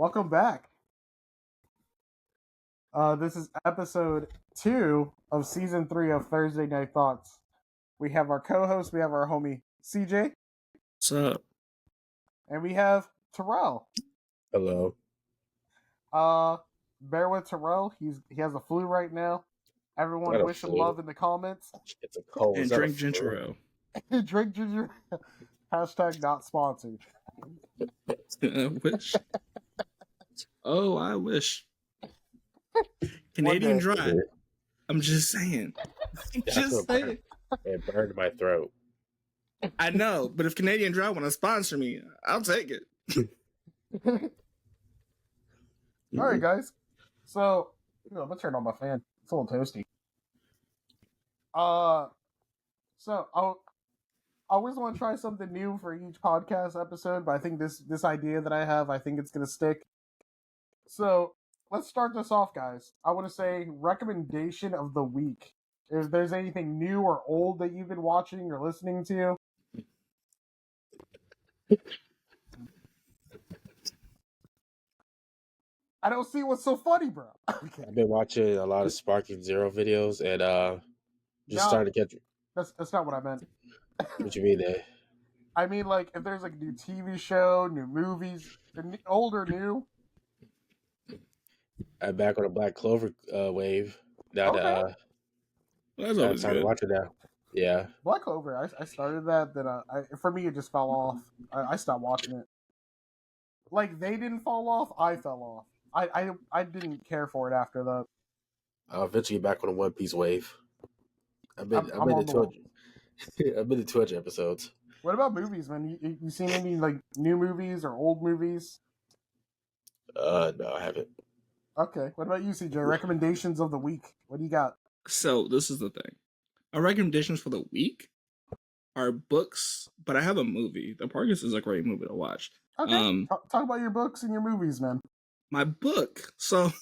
Welcome back. This is episode 2 of season 3 of Thursday Night Thoughts. We have our co-host, we have our homie CJ. What's up? And we have Terrell. Hello. Bear with Terrell. He has a flu right now. Everyone wish him love in the comments. It's a cold. And drink ginger ale. Drink ginger. Hashtag not sponsored. I wish. Oh, I wish. Canadian Dry. I'm just saying. Just saying. It burned my throat. I know, but if Canadian Dry want to sponsor me, I'll take it. All right, guys. So, I'm gonna turn on my fan. It's a little toasty. So I always want to try something new for each podcast episode, but I think this idea that I have, I think it's gonna stick. So let's start this off, guys. I want to say recommendation of the week. If there's anything new or old that you've been watching or listening to. I don't see what's so funny, bro. Okay. I've been watching a lot of SparkingZero videos and starting to get. That's not what I meant. What you mean, I mean, like, if there's like a new TV show, new movies, old or new. I'm back on the Black Clover wave. Now Okay. That's always I'm good. watching that. Yeah. Black Clover. I started that. Then for me, it just fell off. I stopped watching it. Like, they didn't fall off. I fell off. I didn't care for it after that. I'll eventually get back on the One Piece wave. I've been to 200. I've been to 200 episodes. What about movies, man? You seen any like new movies or old movies? No, I haven't. Okay. What about you, CJ? Recommendations of the week. What do you got? So this is the thing. Our recommendations for the week are books, but I have a movie. The Parkers is a great movie to watch. Okay. Talk about your books and your movies, man. My book. So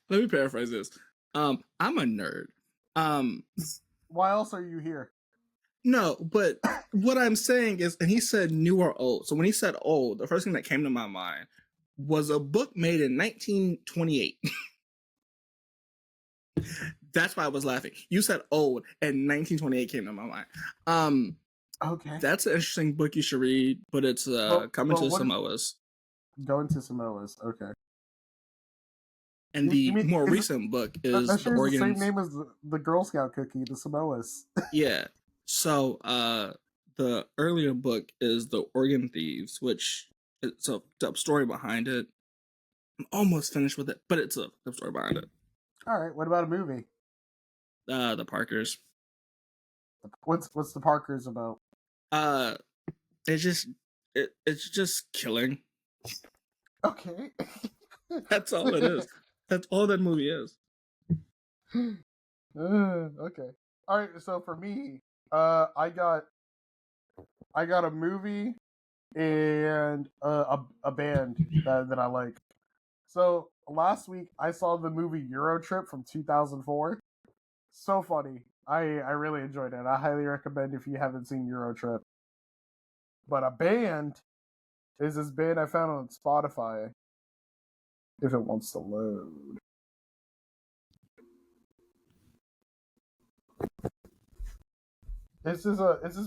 let me paraphrase this. I'm a nerd. Why else are you here? No, but what I'm saying is, and he said new or old. So when he said old, the first thing that came to my mind was a book made in 1928. That's why I was laughing. You said old, and 1928 came to my mind. Okay. That's an interesting book you should read, but it's coming to Samoas. Going to Samoas. Okay. And the more recent book is that the Organs. The same name as the Girl Scout cookie, the Samoas. Yeah. So the earlier book is The Organ Thieves, which it's a story behind it. I'm almost finished with it, but it's a story behind it. All right. What about a movie? The Parkers. What's the Parkers about? It's just killing. Okay. That's all it is. That's all that movie is. Okay. All right. So for me, I got a movie and a band that I like. So last week I saw the movie Euro Trip from 2004. So funny. I really enjoyed it. I highly recommend if you haven't seen Euro Trip. But a band is this band I found on Spotify. If it wants to load. It's this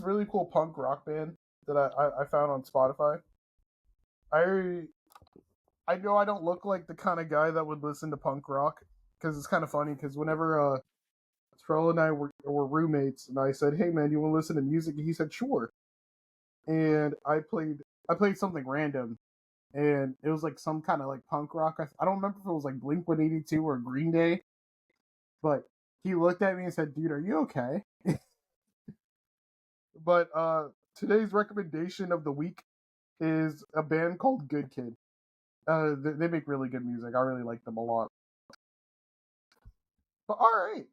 really cool punk rock band that I found on Spotify. I know I don't look like the kind of guy that would listen to punk rock, because it's kind of funny, because whenever Terrell and I were roommates, and I said, "Hey man, you want to listen to music?" And he said, "Sure." And I played something random, and it was like some kind of like punk rock. I don't remember if it was like Blink-182 or Green Day, but he looked at me and said, "Dude, are you okay?" But today's recommendation of the week is a band called Good Kid. They make really good music. I really like them a lot. But all right,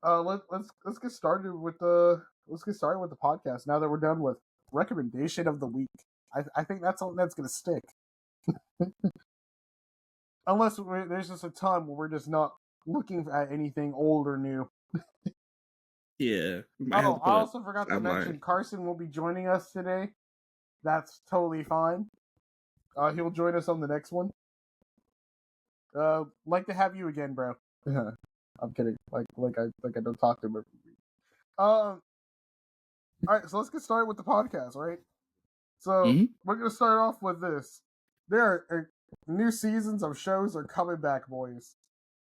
let's get started with the podcast now that we're done with recommendation of the week. I think that's something that's gonna stick. Unless there's just a ton where we're just not looking at anything old or new. Yeah. I also forgot to mention Carson will be joining us today. That's totally fine. He'll join us on the next one. Like to have you again, bro. I'm kidding. Like I don't talk to him every week. All right, so let's get started with the podcast, right? So we're gonna start off with this. There are new seasons of shows are coming back, boys.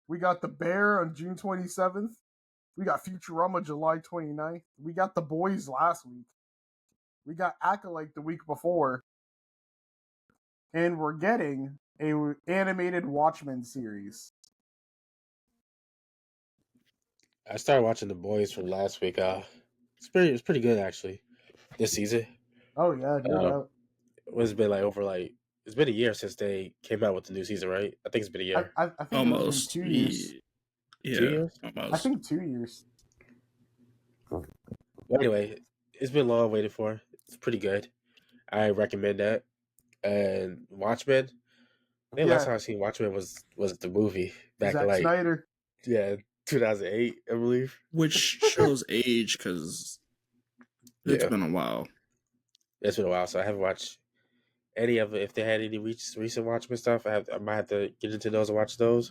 We got The Bear on June 27th. We got Futurama July 29th. We got The Boys last week. We got Acolyte the week before. And we're getting a animated Watchmen series. I started watching The Boys from last week. It's pretty good actually. This season. Oh yeah, no doubt. It's been it's been a year since they came out with the new season, right? I think it's been a year. I think almost it's been 2 years. Yeah, 2 years? almost. I think 2 years. Well, anyway, it's been long waited for. It's pretty good. I recommend that. And Watchmen. I think last time I seen Watchmen was the movie back Zack in Snyder. 2008, I believe. Which shows age because it's been a while. It's been a while, so I haven't watched any of it. If they had any recent Watchmen stuff, I might have to get into those and watch those.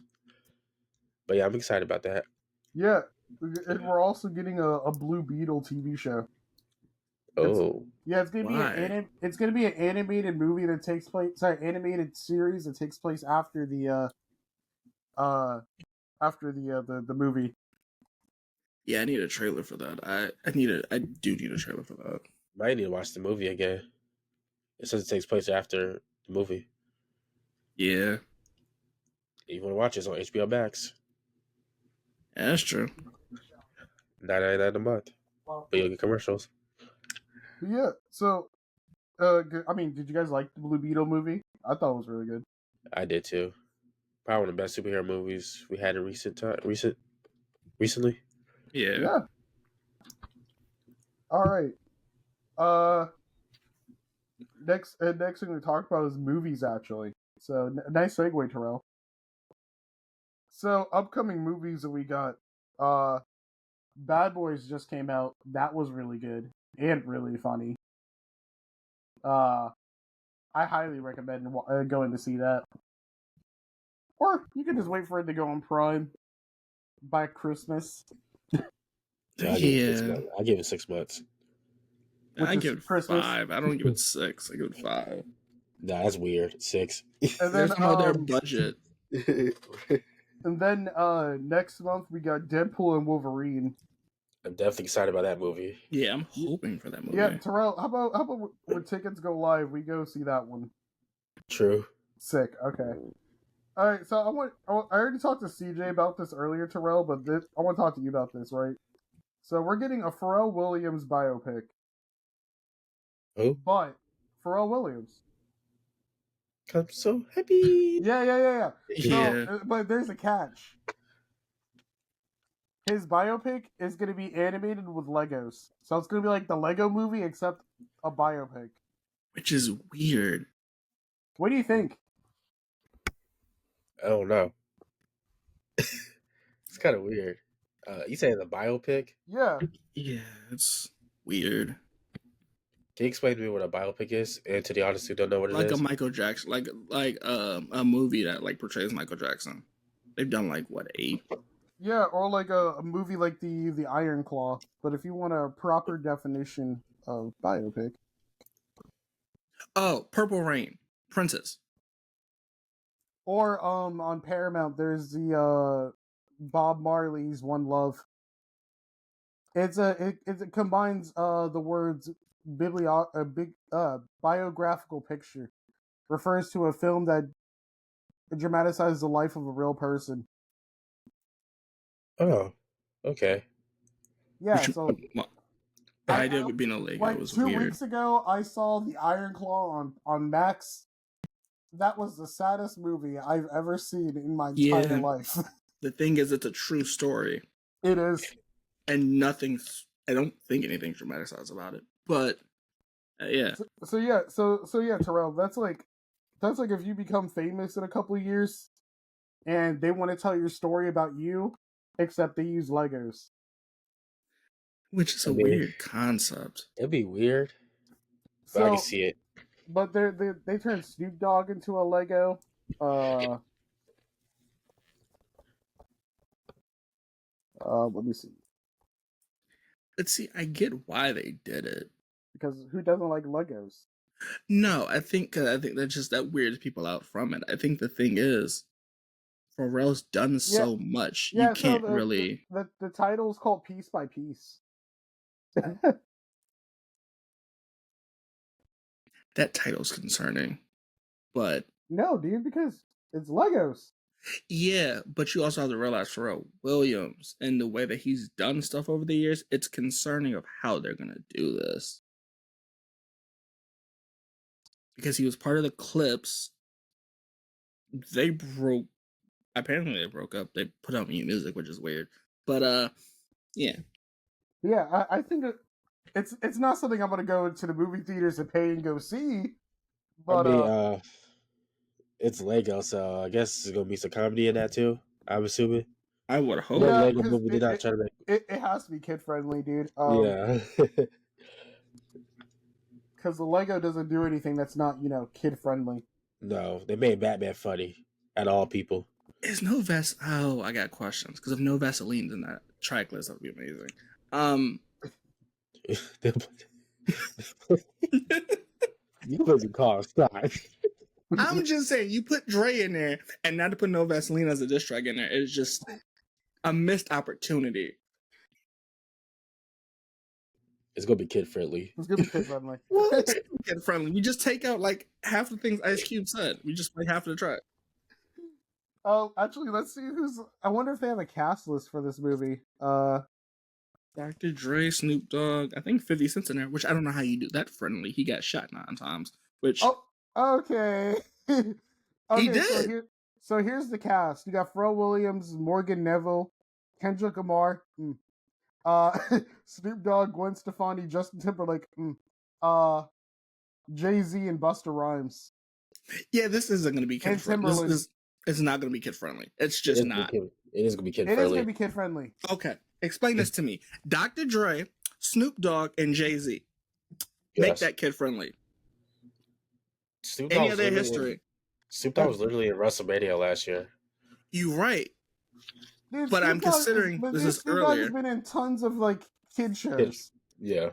But yeah, I'm excited about that. Yeah, and we're also getting a Blue Beetle TV show. Oh, it's gonna be an animated movie that takes place. Sorry, animated series that takes place after the movie. Yeah, I need a trailer for that. I do need a trailer for that. Might need to watch the movie again. It says it takes place after the movie. Yeah. You want to watch it, it's on HBO Max. Yeah, that's true. $9.99 a month. But you'll get commercials. Yeah, so, did you guys like the Blue Beetle movie? I thought it was really good. I did too. Probably one of the best superhero movies we had in recently. Yeah. All right. Next thing to talk about is movies, actually. So, nice segue, Terrell. So, upcoming movies that we got. Bad Boys just came out. That was really good and really funny. I highly recommend going to see that. Or you can just wait for it to go on Prime by Christmas. I give it 6 months. I give it Christmas. 5. I don't give it 6. I give it 5. Nah, that's weird. 6. And then their budget. And then next month we got Deadpool and Wolverine. I'm definitely excited about that movie. Yeah, I'm hoping for that movie. Yeah, Terrell, how about when tickets go live, we go see that one? True. Sick. Okay. All right. So I already talked to CJ about this earlier, Terrell, but I want to talk to you about this, right? So we're getting a Pharrell Williams biopic. Who? But Pharrell Williams. I'm so happy. Yeah. So, but there's a catch. His biopic is going to be animated with Legos. So it's going to be like the Lego movie, except a biopic. Which is weird. What do you think? I don't know. It's kind of weird. You saying the biopic? Yeah. Yeah, it's weird. Can you explain to me what a biopic is, and to the audience who don't know what it is? Like a Michael Jackson, like a movie that like portrays Michael Jackson. They've done 8? Yeah, or like a movie like the Iron Claw. But if you want a proper definition of biopic. Oh, Purple Rain, Princess. Or on Paramount, there's the Bob Marley's One Love. It combines the words biographical picture, refers to a film that dramatizes the life of a real person. Oh, okay. Yeah, so the idea of it being a Lego was 2 weird. weeks ago, I saw the Iron Claw on Max. That was the saddest movie I've ever seen in my entire life. The thing is, it's a true story. It is. And I don't think anything's dramatized about it. But, yeah. So yeah, Terrell, that's like if you become famous in a couple of years, and they want to tell your story about you, except they use Legos. Which is a weird concept. It'd be weird, but I can see it. but they turned Snoop Dogg into a Lego. Let me see. Let's see. I get why they did it. Because who doesn't like Legos? No, I think that's just that weirds people out from it. I think the thing is, Pharrell's done so much. Yeah, you can't really. The title's called Piece by Piece. That title's concerning, but no, dude, because it's Legos. Yeah, but you also have to realize Pharrell Williams and the way that he's done stuff over the years, it's concerning of how they're going to do this. Because he was part of the Clips. Apparently they broke up. They put out new music, which is weird. But, yeah. Yeah, I think it's not something I'm going to go into the movie theaters and pay and go see. But, it's Lego, so I guess there's going to be some comedy in that too, I'm assuming. I would hope. Yeah, Lego movie did not try to make it has to be kid-friendly, dude. Yeah. Because the Lego doesn't do anything that's not, kid-friendly. No, they made Batman funny at all people. Is no Oh, I got questions. Because if no Vaseline's in that track list, that would be amazing. You wasn't called Scott. I'm just saying, you put Dre in there, and not to put No Vaseline as a diss track in there, it's just a missed opportunity. It's gonna be kid friendly. It's gonna be kid friendly. Well, it's kid friendly. We just take out like half the things Ice Cube said. We just play half of the track. Oh, actually, let's see who's. I wonder if they have a cast list for this movie. Dr. Dre, Snoop Dogg, I think 50 Cent's in there, which I don't know how you do that friendly. He got shot 9 times. Which okay. Okay, he did. So here's the cast. You got Pharrell Williams, Morgan Neville, Kendrick Lamar, Snoop Dogg, Gwen Stefani, Justin Timberlake, Jay-Z, and Busta Rhymes. Yeah, this isn't going to be kid friendly. It's not going to be kid friendly. It's just not. It is going to be kid friendly. It is going to be kid friendly. Okay, explain this to me. Dr. Dre, Snoop Dogg, and Jay-Z. Make that kid friendly. Any other history? Snoop Dogg was literally in WrestleMania last year. You're right. Dude, but I'm considering this is Snoop earlier. Dogg has been in tons of kid shows. Yeah.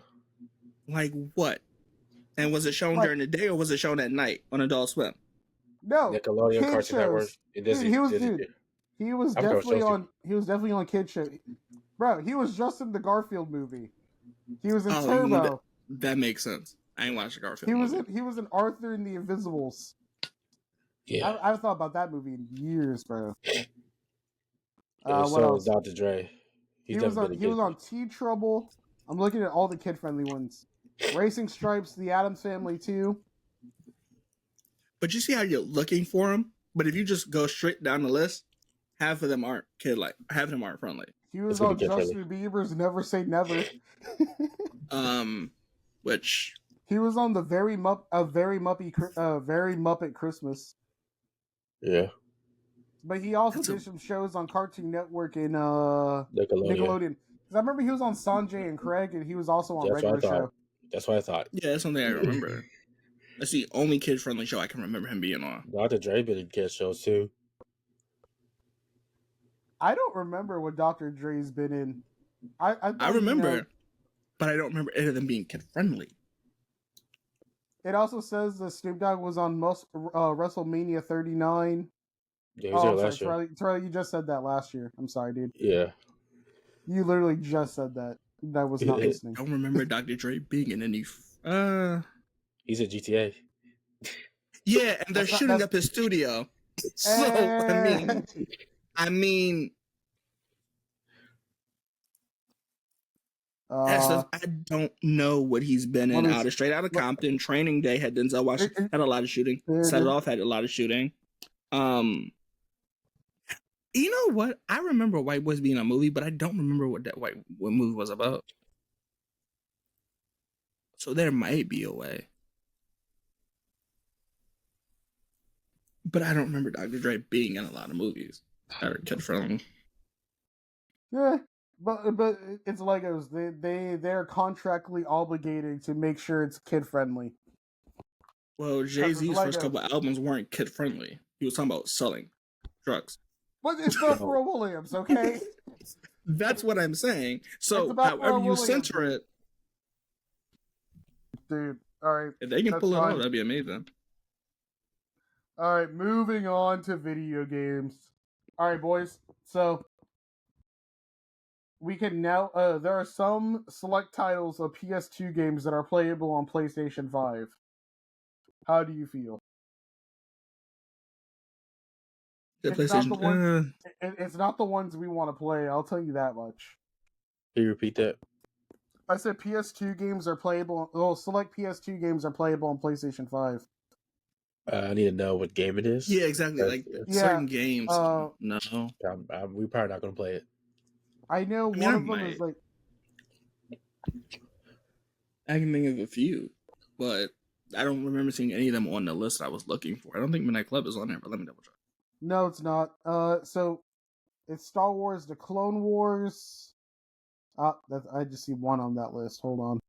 Like what? And was it shown during the day or was it shown at night on Adult Swim? No. Nickelodeon, Cartoon Network. He was definitely on kid show. Bro, he was just in the Garfield movie. He was in Turbo. That makes sense. I ain't watched the Garfield movie. He was in Arthur and the Invisibles. Yeah. I've thought about that movie in years, bro. So was Dr. Dre. He was on T-Trouble. I'm looking at all the kid-friendly ones. Racing Stripes, The Addams Family 2. But you see how you're looking for them? But if you just go straight down the list, half of them aren't kid-like. Half of them aren't friendly. He was on Justin Bieber's Never Say Never. Which... He was on the Very Muppet Christmas. Yeah. But he also did some shows on Cartoon Network and Nickelodeon. Because I remember he was on Sanjay and Craig, and he was also on regular show. That's what I thought. Yeah, that's something I remember. That's the only kid-friendly show I can remember him being on. Dr. Dre been in kid shows too. I don't remember what Dr. Dre's been in. I remember, but I don't remember any of them being kid-friendly. It also says that Snoop Dogg was on WrestleMania 39. Yeah, he was there last year. Charlie, you just said that last year. I'm sorry, dude. Yeah. You literally just said that. That was not listening. I don't remember Dr. Dre being in any... He's at GTA. Yeah, and they're shooting up his studio. So, I mean... I don't know what he's been in. Straight Outta Compton, Training Day had Denzel Washington, had a lot of shooting. Set It Off had a lot of shooting. You know what? I remember White Boys being a movie, but I don't remember what what movie was about. So there might be a way. But I don't remember Dr. Dre being in a lot of movies that are kid-friendly. Yeah. But it's Legos. They're contractually obligated to make sure it's kid friendly. Well, Jay-Z's Lego. first couple of albums weren't kid friendly. He was talking about selling drugs. But it's about Pharrell Williams, okay? That's what I'm saying. So, about however Pharrell you Williams. center it, dude. All right. if they can that's pull it fine. off, that'd be amazing. All right, moving on to video games. All right, boys. So we can now. There are some select titles of PS2 games that are playable on PlayStation 5. How do you feel? The It's not the PlayStation. ones. It's not the ones we want to play. I'll tell you that much. Can you repeat that? I said PS2 games are playable. Well, select PS2 games are playable on PlayStation 5. I need to know what game it is. Yeah, exactly. Like certain games. No. We're probably not going to play it. I know one of them is like. I can think of a few, but I don't remember seeing any of them on the list I was looking for. I don't think Midnight Club is on there, but let me double check. No, it's not. So it's Star Wars: The Clone Wars. I just see one on that list. Hold on.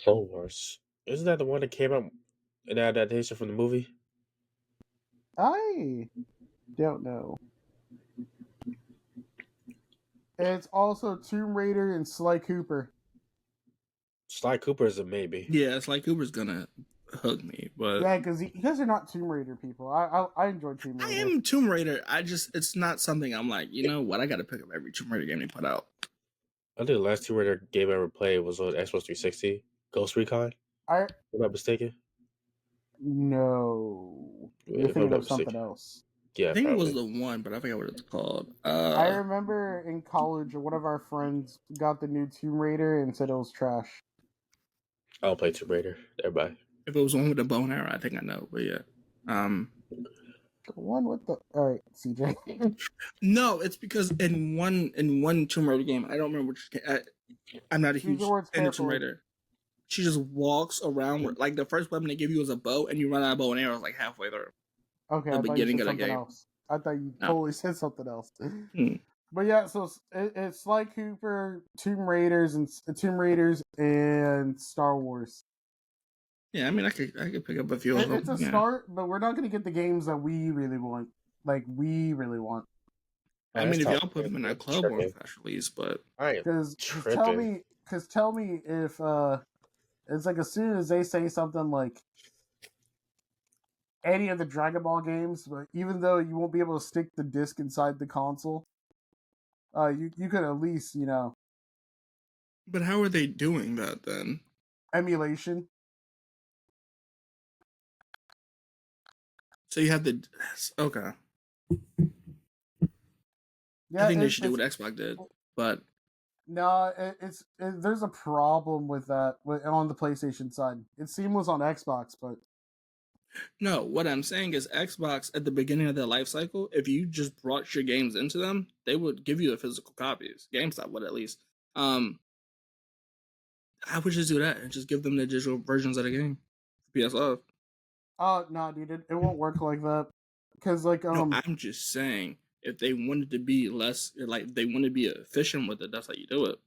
Clone Wars. Isn't that the one that came out an adaptation from the movie? I don't know. It's also Tomb Raider and Sly Cooper. Sly Cooper is a maybe. Yeah, Sly Cooper's gonna hook me, but yeah, because you guys are not Tomb Raider people. I enjoy Tomb Raider. I am Tomb Raider. It's not something I'm like, you know what? I got to pick up every Tomb Raider game they put out. I think the last Tomb Raider game I ever played was on Xbox 360, Ghost Recon. Am I mistaken? No, you're thinking of something else. Yeah, I think probably. it was the one, but I forgot what it's called. I remember in college, one of our friends got the new Tomb Raider and said it was trash. I don't play Tomb Raider. Everybody. If it was one with a bow and arrow, I think I know, but yeah. The one with the CJ. No, it's because in one Tomb Raider game, I don't remember which. I'm not a huge fan of Tomb Raider. She just walks around with, like, the first weapon they give you is a bow, and you run out of bow and arrows like halfway through. Okay, the beginning of the game. Else. I thought you totally said something else. But yeah, so it's Sly Cooper, Tomb Raiders, and Star Wars. Yeah, I mean, I could pick up a few of them. It's a start, but we're not going to get the games that we really want. Like, we really want. I mean, if y'all put them in that club on flash release, but because tell me if it's like as soon as they say something like any of the Dragonball games, but even though you won't be able to stick the disc inside the console, you could at least, you know. But how are they doing that then? Emulation. So you have the okay. Yeah, I think they should do what Xbox did, but no, there's a problem with that on the PlayStation side. It's seamless on Xbox, but no. What I'm saying is Xbox at the beginning of their life cycle, if you just brought your games into them, they would give you the physical copies. GameStop would at least. I would just do that and just give them the digital versions of the game. PS5. No, dude, it won't work like that. Because no, I'm just saying, if they wanted to be less, like they want to be efficient with it, that's how you do it.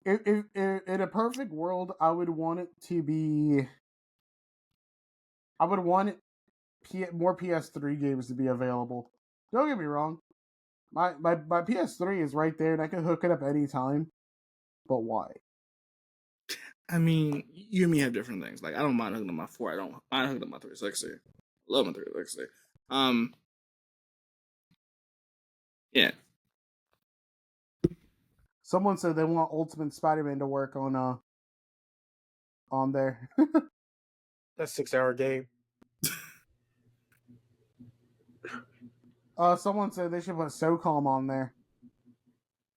If in a perfect world, I would want it to be. I would want more PS3 games to be available. Don't get me wrong, my PS3 is right there, and I can hook it up anytime. But why? I mean, you and me have different things. Like, I don't mind hooking up my 4. I don't mind hooking up my 360. Love my 360. Yeah. Someone said they want Ultimate Spider-Man to work on there. That 6-hour game. Someone said they should put SOCOM on there.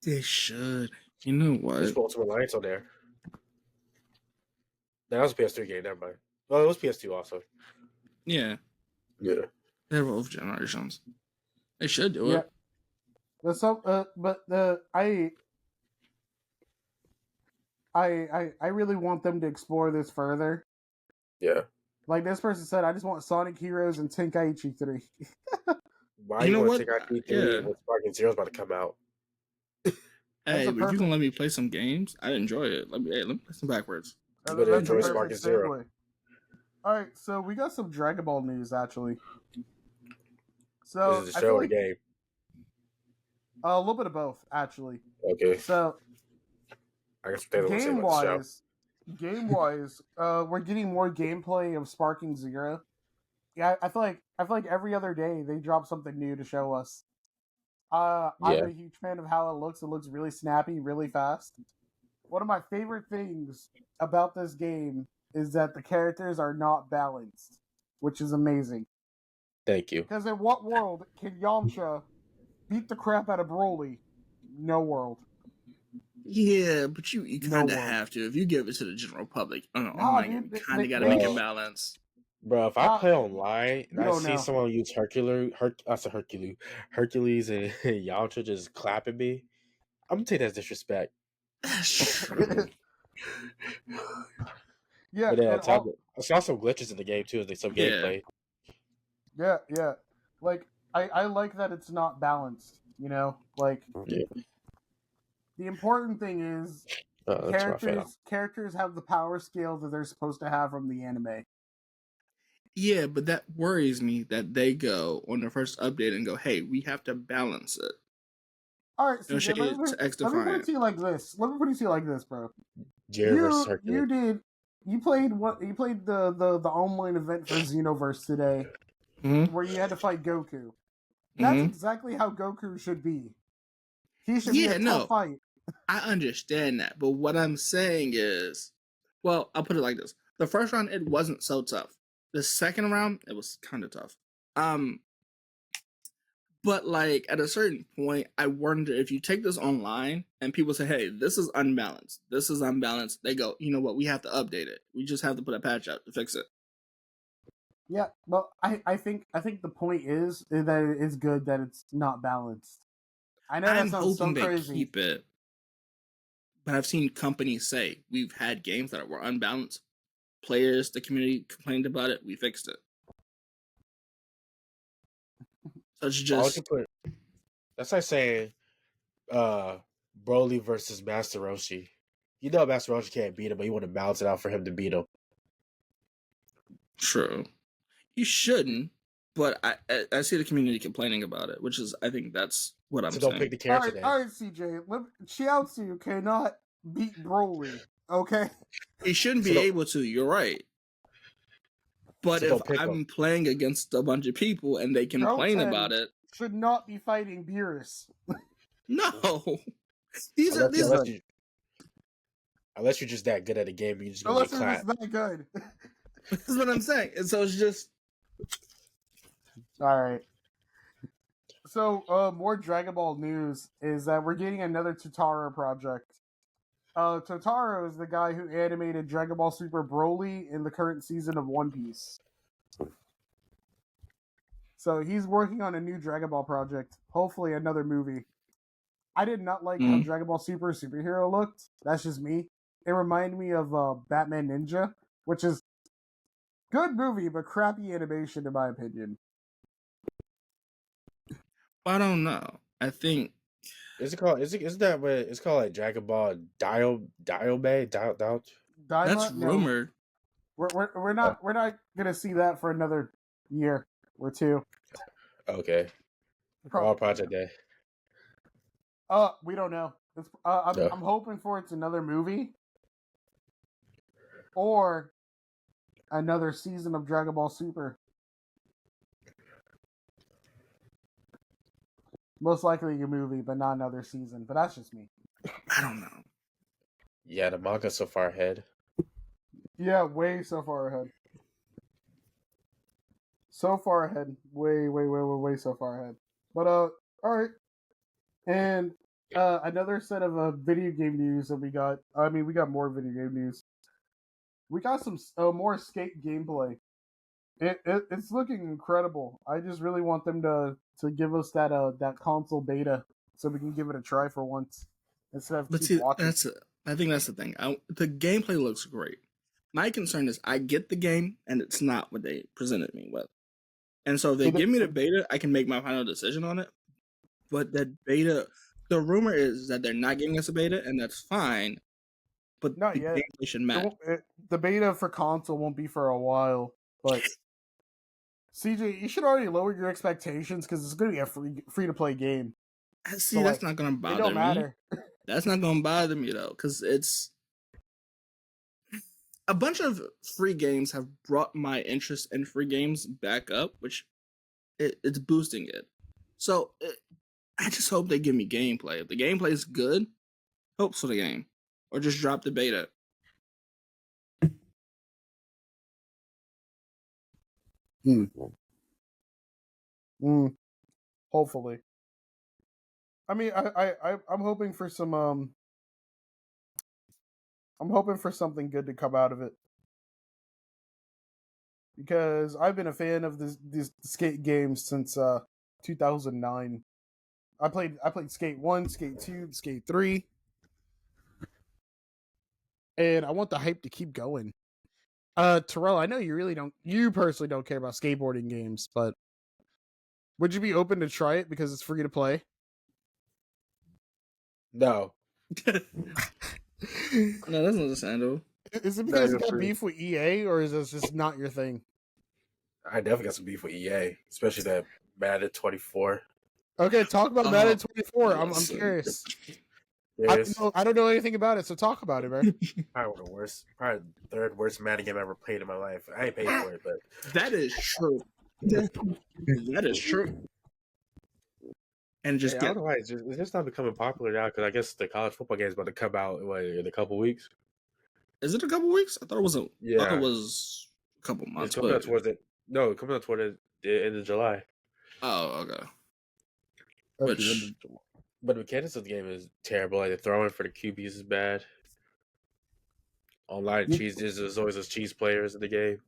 They should. You know what? There's Ultimate Alliance on there. That was a PS3 game, never mind. Well, it was PS2 also. Yeah. Yeah. They're both generations. They should do it. I really want them to explore this further. Yeah. Like this person said, I just want Sonic Heroes and Tenkaichi 3. Why you want Tenkaichi 3 when SparkingZero is about to come out? Hey, but if you can let me play some games, I'd enjoy it. Let me play some backwards. You better That's a enjoy perfect SparkingZero. segue. All right, so we got some Dragon Ball news actually. So Is it the I show feel or the like game? a little bit of both actually. Okay. So I guess what they want to say about the show. game wise, we're getting more gameplay of SparkingZero. Yeah, I feel like every other day they drop something new to show us. I'm a huge fan of how it looks. It looks really snappy, really fast. One of my favorite things about this game is that the characters are not balanced, which is amazing. Thank you. Because in what world can Yamcha beat the crap out of Broly? No world. Yeah, but you kind of world. have to if you give it to the general public. Nah, Online, dude, you kind of got to they make make it it- balanced. Bro, if I play online and you I don't see know. someone use Hercules and Yamcha just clapping me, I'm gonna take that as disrespect. Yeah, But and I saw some glitches in the game too, like some gameplay. yeah. Like I like that it's not balanced. You know, like Yeah. the important thing is characters have the power scale that they're supposed to have from the anime. Yeah, but that worries me that they go on the first update and go, "Hey, we have to balance it." All right, No CJ, shade let me to put it to you like this. Let me put it to you like this, bro. Jerry versus Hercules. You played the online event for Xenoverse today, where you had to fight Goku. That's exactly how Goku should be. He should be a tough fight. I understand that, but what I'm saying is, well, I'll put it like this: the first round it wasn't so tough. The second round it was kind of tough. But like at a certain point, I wonder if you take this online and people say, "Hey, this is unbalanced. This is unbalanced." They go, "You know what? We have to update it. We just have to put a patch out to fix it." Yeah, well, I think the point is that it's good that it's not balanced. I know that sounds so crazy. They keep it, but I've seen companies say we've had games that were unbalanced. Players, the community complained about it. We fixed it. So it's just that's like saying Broly versus Master Roshi. You know Master Roshi can't beat him, but you want to balance it out for him to beat him. True. You shouldn't, but I see the community complaining about it, which is I think that's what I'm saying. Don't pick the character. All right, CJ. Chiaotzu cannot beat Broly. Okay. He shouldn't be able to. You're right. But if I'm playing against a bunch of people and they complain about it, should not be fighting Beerus. No. Unless you're just that good at a game, you just gonna get clapped. Unless you're just that good. That's what I'm saying. And so it's just all right. So more Dragon Ball news is that we're getting another Totaro project. Totaro is the guy who animated Dragon Ball Super Broly in the current season of One Piece. So he's working on a new Dragon Ball project. Hopefully another movie. I did not like how Dragon Ball Super Superhero looked. That's just me. It reminded me of Batman Ninja, which is good movie, but crappy animation in my opinion. I don't know. I think isn't that what it's called, like Dragon Ball Dialme? That's rumored. We're not gonna see that for another year or two. Okay. All project day. We don't know. I'm hoping for it's another movie or another season of Dragon Ball Super. Most likely a movie, but not another season. But that's just me. I don't know. Yeah, the manga's so far ahead. Yeah, way so far ahead. So far ahead. Way so far ahead. But all right. And another set of video game news that we got. I mean, we got more video game news. We got some more Escape gameplay. It's looking incredible. I just really want them to give us that console beta so we can give it a try for once instead of watching. I think that's the thing. The gameplay looks great. My concern is I get the game and it's not what they presented me with. And so if they give me the beta, I can make my final decision on it. But that beta, the rumor is that they're not giving us a beta, and that's fine. but Not the yet. gameplay should match. The beta for console won't be for a while, but CJ, you should already lower your expectations because it's going to be a free to play game. See, that's not going to bother me. It don't matter. That's not going to bother me though, because it's a bunch of free games have brought my interest in free games back up, which it's boosting it. So I just hope they give me gameplay. If the gameplay is good, hopes for the game, or just drop the beta. Hopefully. I mean, I'm hoping for some I'm hoping for something good to come out of it, because I've been a fan of these skate games since 2009. I played Skate 1, Skate 2, Skate 3, and I want the hype to keep going. Terrell, I know you personally don't care about skateboarding games, but would you be open to try it because it's free to play? No. No, that's understandable. Is it because you got beef with EA, or is this just not your thing? I definitely got some beef with EA, especially that Madden 24. Okay, talk about Madden 24. I'm curious. I don't know anything about it, so talk about it, man. Probably one of the worst, probably the third worst Madden game I ever played in my life. I ain't paid for it, but that is true. That is true. And just I don't know why it's just not becoming popular now, because I guess the college football game is about to come out in a couple weeks. Is it a couple weeks? I thought it was a couple months. It's coming out toward the end of July. Oh, okay. But the mechanics of the game is terrible. Like the throwing for the QBs is bad. Online there's always those cheese players in the game.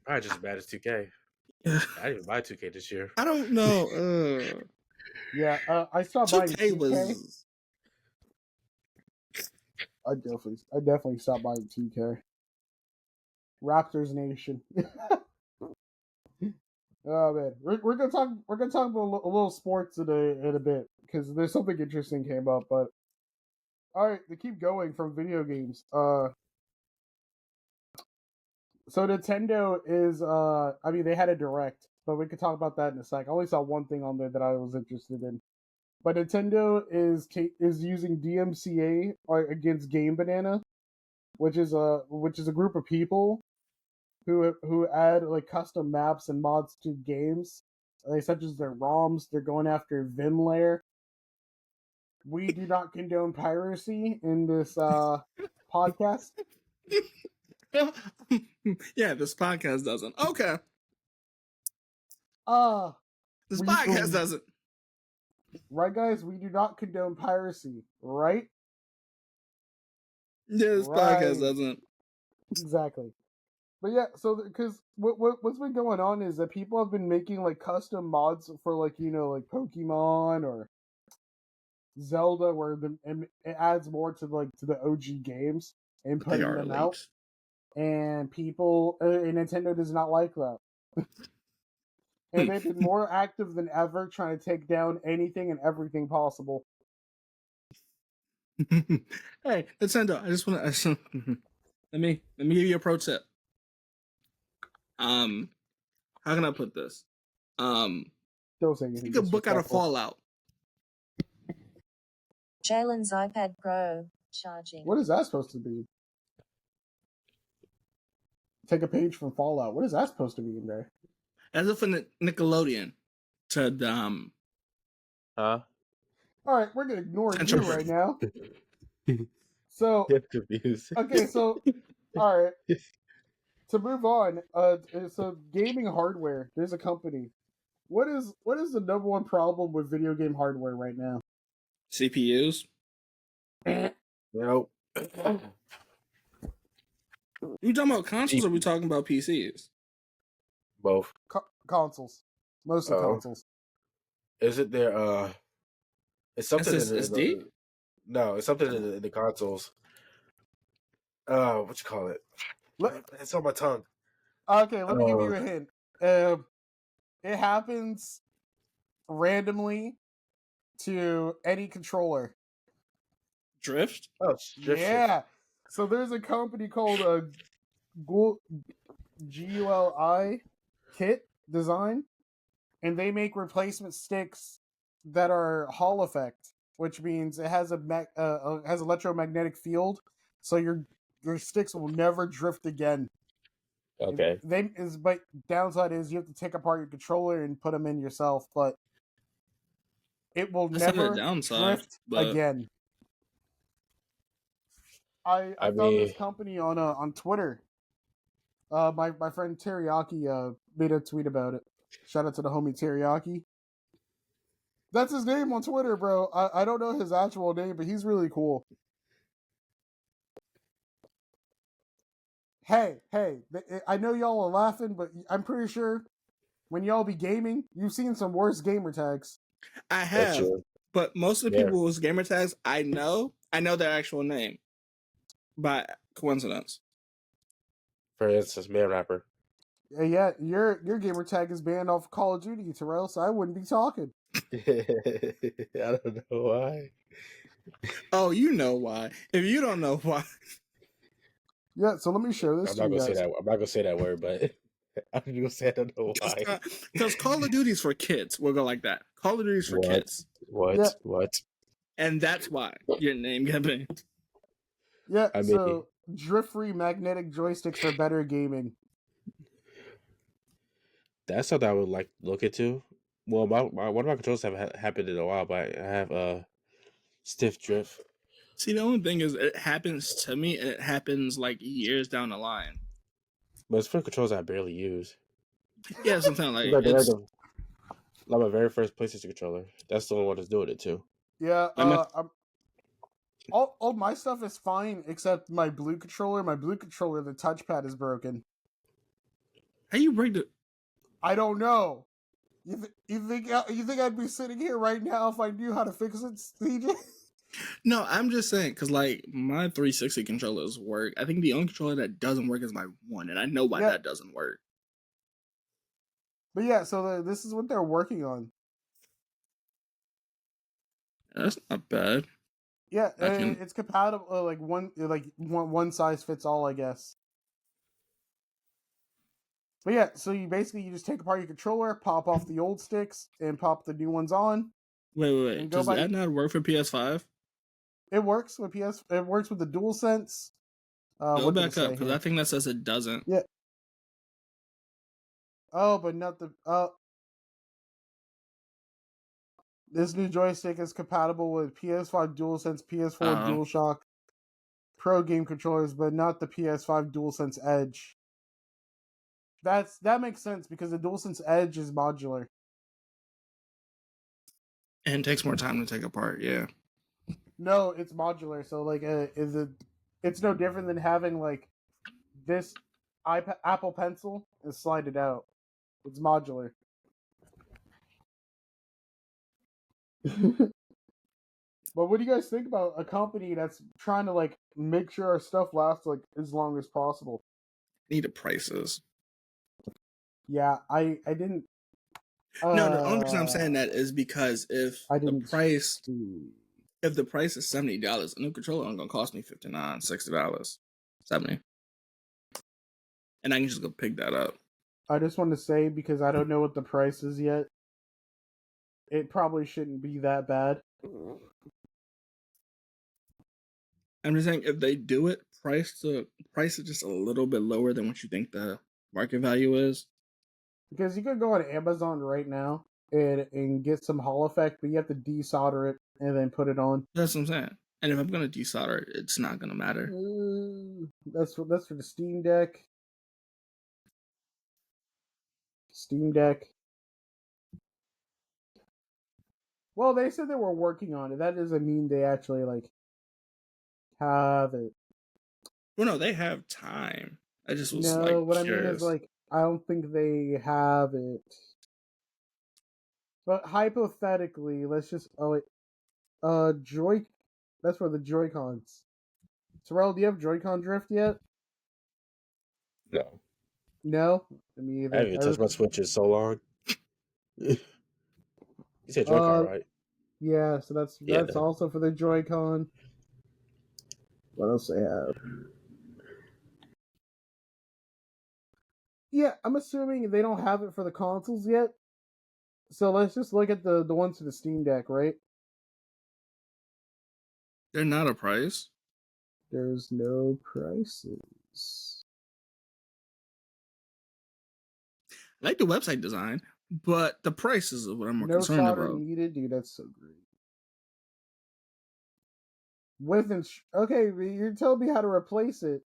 Probably just as bad as 2K. I didn't even buy 2K this year. I don't know. Yeah, I stopped buying 2K. I definitely stopped buying 2K. Raptors Nation. Oh man, we're gonna talk about a little sports in a bit, because there's something interesting came up. But all right, to keep going from video games. So Nintendo is I mean, they had a direct, but we could talk about that in a sec. I only saw one thing on there that I was interested in. But Nintendo is using DMCA against Game Banana, which is a group of people who add like custom maps and mods to games, such as their ROMs. They're going after VimLayer. We do not condone piracy in this podcast. Yeah, this podcast doesn't. Okay. This podcast doesn't. Right, guys? We do not condone piracy, right? Yeah, this podcast doesn't. Exactly. But yeah, so because what's been going on is that people have been making like custom mods for like like Pokemon or Zelda, where it adds more to the OG games and putting them out. And people and Nintendo does not like that. And they've been more active than ever, trying to take down anything and everything possible. Hey, Nintendo, I just want to let me give you a pro tip. How can I put this? Don't say anything. You could book out a Fallout. Jalen's iPad Pro charging. What is that supposed to be? Take a page from Fallout. What is that supposed to be in there? As if for Nickelodeon to All right, we're gonna ignore you right now. So okay, so all right. To move on, so gaming hardware. There's a company. What is the number one problem with video game hardware right now? CPUs. Nope. You talking about consoles or are we talking about PCs? Both. Consoles. Mostly consoles. Is it there? It's something SSD? No, it's something in the consoles. What you call it? It's on my tongue. Okay, let me give you a hint. It happens randomly to any controller. Drift? Oh, drift Yeah. So there's a company called GULI Kit Design, and they make replacement sticks that are Hall effect, which means it has has electromagnetic field, so your sticks will never drift again. Okay. But downside is you have to take apart your controller and put them in yourself, but it will That's not a never downside, drift but again. I found this company on Twitter. My friend Teriyaki made a tweet about it. Shout out to the homie Teriyaki. That's his name on Twitter, bro. I don't know his actual name, but he's really cool. Hey, I know y'all are laughing, but I'm pretty sure when y'all be gaming, you've seen some worse gamer tags. I That's have. true. But most of the Yeah. people whose gamer tags I know their actual name by coincidence. For instance, man rapper. Yeah, your gamer tag is banned off Call of Duty, Terrell, so I wouldn't be talking. I don't know why. Oh, you know why. If you don't know why. Yeah, so let me show this I'm to not you gonna guys. say that. I'm not gonna say that word, but I'm gonna say I don't know why. Because Call of Duty's for kids. We'll go like that. Call of Duty's for What? kids. What? Yeah. What? And that's why your name got banned. Yeah, I mean- so drift-free magnetic joysticks for better gaming. That's something I would like to look into. Well, one of my controls haven't happened in a while, but I have stiff drift. See, the only thing is it happens to me and it happens like years down the line. But it's for controls I barely use. Yeah, sometimes like Like it's my very first PlayStation controller. That's the only one that's doing it too. Yeah, I'm all my stuff is fine except my blue controller. My blue controller, the touchpad is broken. how you break the I don't know. You think I'd be sitting here right now if I knew how to fix it, CJ? No, I'm just saying because like my 360 controllers work. I think the only controller that doesn't work is my one, and I know why that doesn't work. But yeah, so this is what they're working on. That's not bad. Yeah, can- it's compatible. One size fits all, I guess. But yeah, so you just take apart your controller, pop off the old sticks, and pop the new ones on. Wait. And go Does by- that not work for PS5? It works with It works with the DualSense. Go what did it back say up because here? I think that says it doesn't. Yeah. Oh, but not the. This new joystick is compatible with PS5 DualSense, PS4 DualShock Pro game controllers, but not the PS5 DualSense Edge. That makes sense because the DualSense Edge is modular. And it takes more time to take apart. Yeah. No, it's modular. So it's no different than having like this Apple Pencil and slide it out. It's modular. But what do you guys think about a company that's trying to like make sure our stuff lasts like as long as possible? Need the prices. Yeah, I didn't. No, the only reason I'm saying that is because if the price is $70, a new controller only gonna cost me $59, $60, $70, and I can just go pick that up. I just want to say because I don't know what the price is yet. It probably shouldn't be that bad. I'm just saying if they do it, price is just a little bit lower than what you think the market value is. Because you could go on Amazon right now and get some Hall effect, but you have to desolder it and then put it on. That's what I'm saying. And if I'm gonna desolder it, it's not gonna matter. That's for the Steam Deck. Steam Deck. Well, they said they were working on it. That doesn't mean they actually like have it. Well, no, they have time. I just was what curious. I mean is like I don't think they have it. But hypothetically, let's just that's for the Joy-Cons. Terrell, do you have Joy-Con drift yet? No. No? Me either. I haven't touched my Switch in so long. You said Joy-Con, right? Yeah, so that's also for the Joy-Con. What else they have? Yeah, I'm assuming they don't have it for the consoles yet. So let's just look at the ones to the Steam Deck, right? They're not a price. There's no prices. I like the website design, but the prices are what I'm more No concerned solder about. needed, dude. That's so great. Okay, you're telling me how to replace it.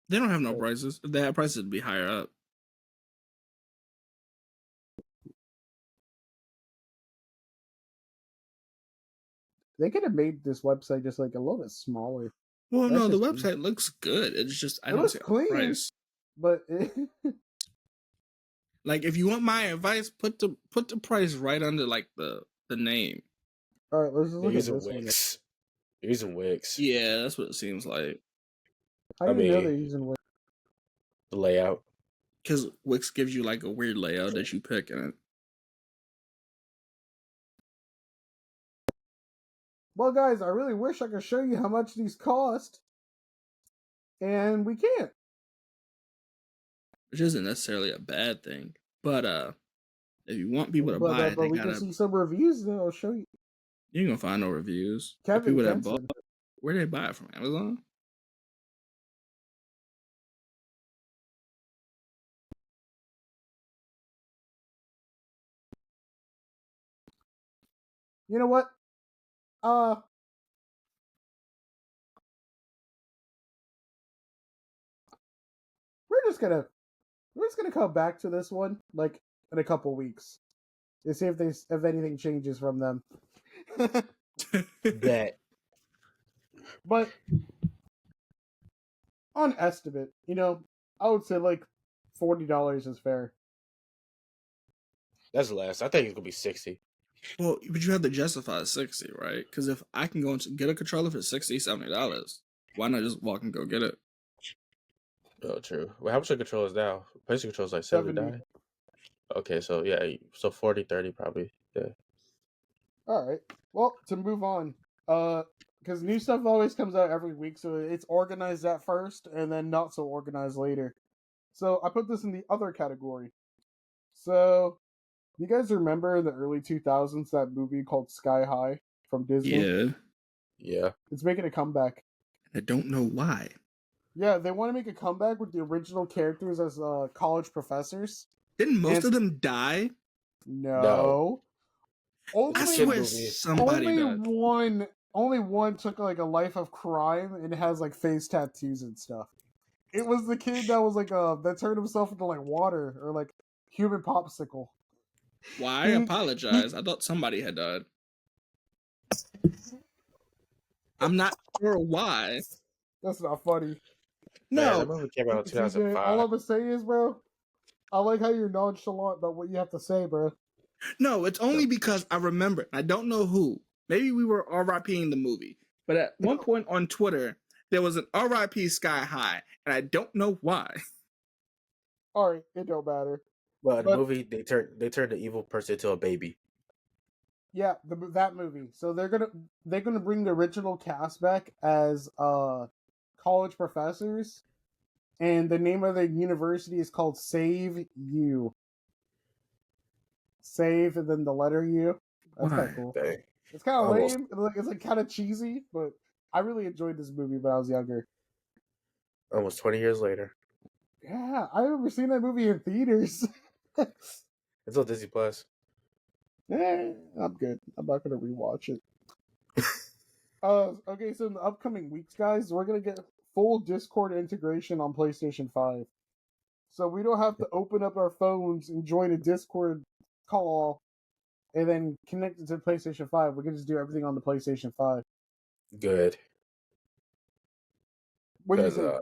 They don't have no prices. If they had prices, it'd be higher up. They could have made this website just like a little bit smaller. Well, That's no, the just website looks good. It's just I don't looks see a clean, price. but Like, if you want my advice, put the price right under like the name. all right, let's just They're look at using this one. Wix. They're using Wix. Yeah, that's what it seems like. How do you know mean, they're using Wix? The layout. Because Wix gives you like a weird layout that you pick in it. Well, guys, I really wish I could show you how much these cost, and we can't. Which isn't necessarily a bad thing. But if you want people to buy it, But they we gotta... can see some reviews, then I'll show you. You ain't gonna find no reviews. Kevin People that Jensen. bought, where did they buy it from? Amazon? You know what? We're just gonna come back to this one like in a couple weeks to see if anything changes from them. Bet. But on estimate, I would say like $40 is fair. That's less. I think it's gonna be 60. Well, but you have to justify 60, right? Because if I can go and get a controller for $60, $70, why not just walk and go get it? Oh, true. Well, how much are controllers now? PlayStation controllers like 79. Okay, so yeah, so 40, 30 probably. Yeah. All right. Well, to move on, because new stuff always comes out every week, so it's organized at first and then not so organized later. So I put this in the other category. So, you guys remember in the early 2000s that movie called Sky High from Disney? Yeah. Yeah. It's making a comeback. I don't know why. Yeah, they want to make a comeback with the original characters as college professors. Didn't most of them die? No. I swear somebody died. Only one took like a life of crime and has like face tattoos and stuff. It was the kid that was like that turned himself into like water or like human popsicle. Why? I apologize. I thought somebody had died. I'm not sure why. That's not funny. No. Man, that movie came out in 2005. All I'm gonna say is, bro, I like how you're nonchalant about what you have to say, bro. No, it's only because I remember. I don't know who. Maybe we were RIPing the movie. But at one point on Twitter, there was an RIP Sky High, and I don't know why. All right, it don't matter. Well, in the movie, they turned the evil person into a baby. Yeah, that movie. So they're gonna bring the original cast back as college professors, and the name of the university is called Save U. Save and then the letter U. That's kind of cool. Dang. It's kind of lame. It's like kind of cheesy, but I really enjoyed this movie when I was younger. Almost 20 years later. Yeah, I remember seeing that movie in theaters. It's on Disney Plus. I'm good. I'm not gonna rewatch it. Okay, so in the upcoming weeks, guys, we're gonna get full Discord integration on PlayStation 5. So we don't have to open up our phones and join a Discord call and then connect it to PlayStation 5. We can just do everything on the PlayStation 5. Good. What do you think?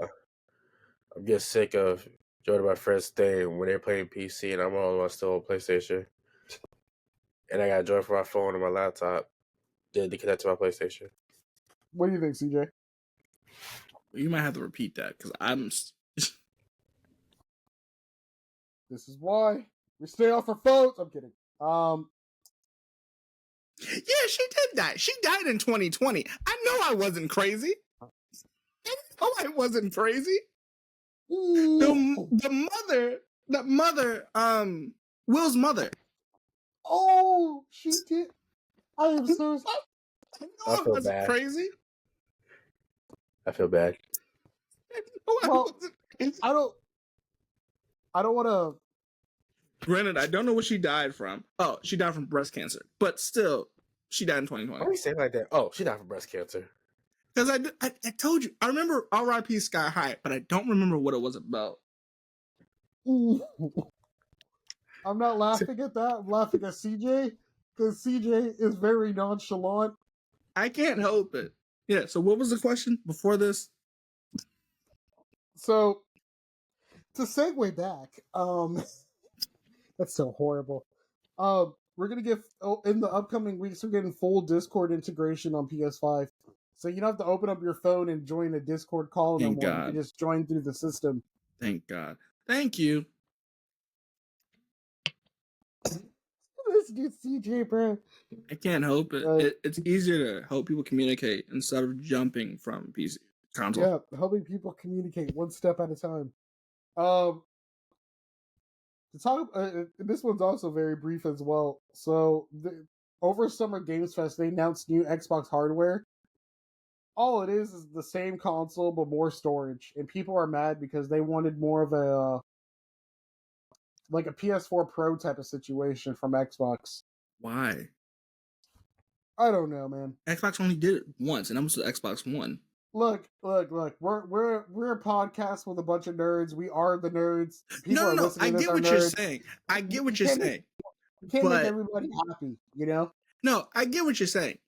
I'm just sick of joining my friends' thing when they're playing PC and I'm still on PlayStation. And I gotta join from my phone and my laptop. Then to connect to my PlayStation. What do you think, CJ? You might have to repeat that because I'm. This is why we stay off our phones. I'm kidding. Yeah, she did die. She died in 2020. I know I wasn't crazy. Oh, I wasn't crazy. Ooh. The mother, Will's mother. Oh, she did. I am so sorry. I feel wasn't bad. crazy. I feel bad. Well, I don't want to. Granted, I don't know what she died from. Oh, she died from breast cancer. But still, she died in Why 2020. do you say it like that? Oh, she died from breast cancer. Because I told you, I remember R.I.P. Sky High, but I don't remember what it was about. Ooh. I'm not laughing at that. I'm laughing at CJ because CJ is very nonchalant. I can't help it. Yeah, so what was the question before this? So to segue back, that's so horrible. We're gonna get in the upcoming weeks. We're getting full Discord integration on PS5, so you don't have to open up your phone and join a Discord call no Thank more. God. You can just join through the system. Thank God. Thank you. This dude CJ, bro. I can't help it. Right. It's easier to help people communicate instead of jumping from PC console. Yeah, helping people communicate one step at a time. To talk, this one's also very brief as well. So, over Summer Games Fest, they announced new Xbox hardware. All it is the same console but more storage, and people are mad because they wanted more of a like a PS4 Pro type of situation from Xbox. Why? I don't know, man. Xbox only did it once, and that was the Xbox One. Look. We're a podcast with a bunch of nerds. We are the nerds. People No. listening I to this get are what nerds. you're saying. I get what you're saying. You can't make But- everybody happy, you know? No, I get what you're saying.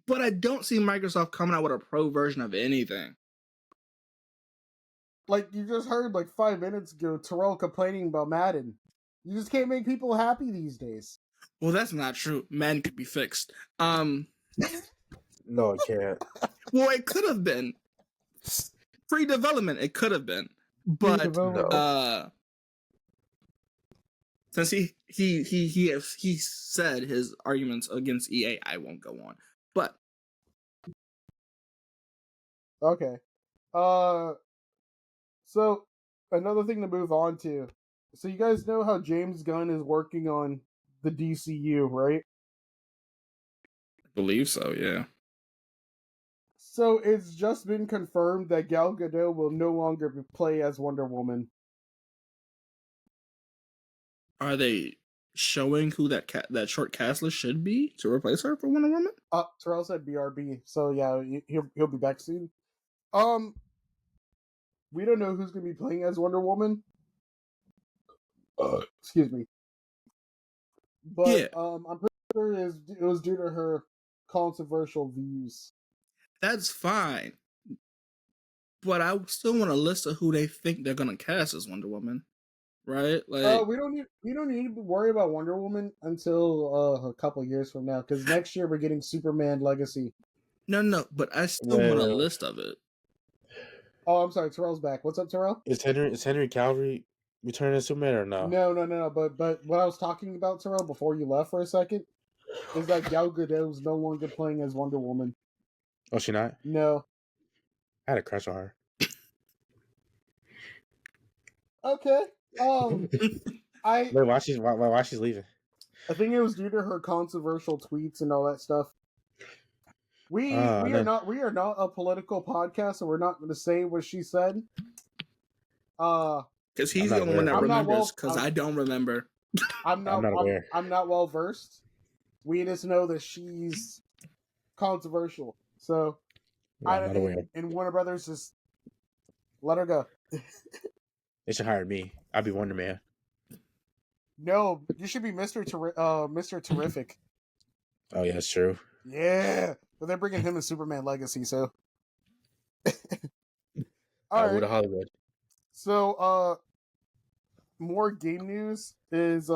But I don't see Microsoft coming out with a pro version of anything. Like you just heard like 5 minutes ago, Terrell complaining about Madden. You just can't make people happy these days. Well, that's not true. Madden could be fixed. No, it can't. Well, it could have been. Free development, it could have been. But No. since he said his arguments against EA, I won't go on. But Okay. So another thing to move on to. So you guys know how James Gunn is working on the DCU, right? I believe so, yeah. So it's just been confirmed that Gal Gadot will no longer play as Wonder Woman. Are they showing who that short cast list should be to replace her for Wonder Woman? Terrell said BRB, so yeah, he'll be back soon. We don't know who's going to be playing as Wonder Woman. Excuse me. But Yeah. I'm pretty sure it was due to her controversial views. That's fine. But I still want a list of who they think they're gonna cast as Wonder Woman. Right? Like we don't need to worry about Wonder Woman until a couple years from now, because next year we're getting Superman Legacy. No, but I still want a list of it. Oh, I'm sorry, Terrell's back. What's up, Terrell? Is Henry Cavill returning as Superman or no? No. But what I was talking about, Terrell, before you left for a second, is that Gal Gadot's no longer playing as Wonder Woman. Oh, she not? No. I had a crush on her. Okay. Wait, why she's leaving? I think it was due to her controversial tweets and all that stuff. We are not a political podcast, so we're not going to say what she said. Because he's the only one that remembers. Because I don't remember. I'm not well versed. We just know that she's controversial. So and Warner Brothers just let her go. They should hire me. I'd be Wonder Man. No, you should be Mr. Terrific. Oh yeah, that's true. Yeah, but they're bringing him in Superman Legacy, so. All right. Hollywood. So, more game news is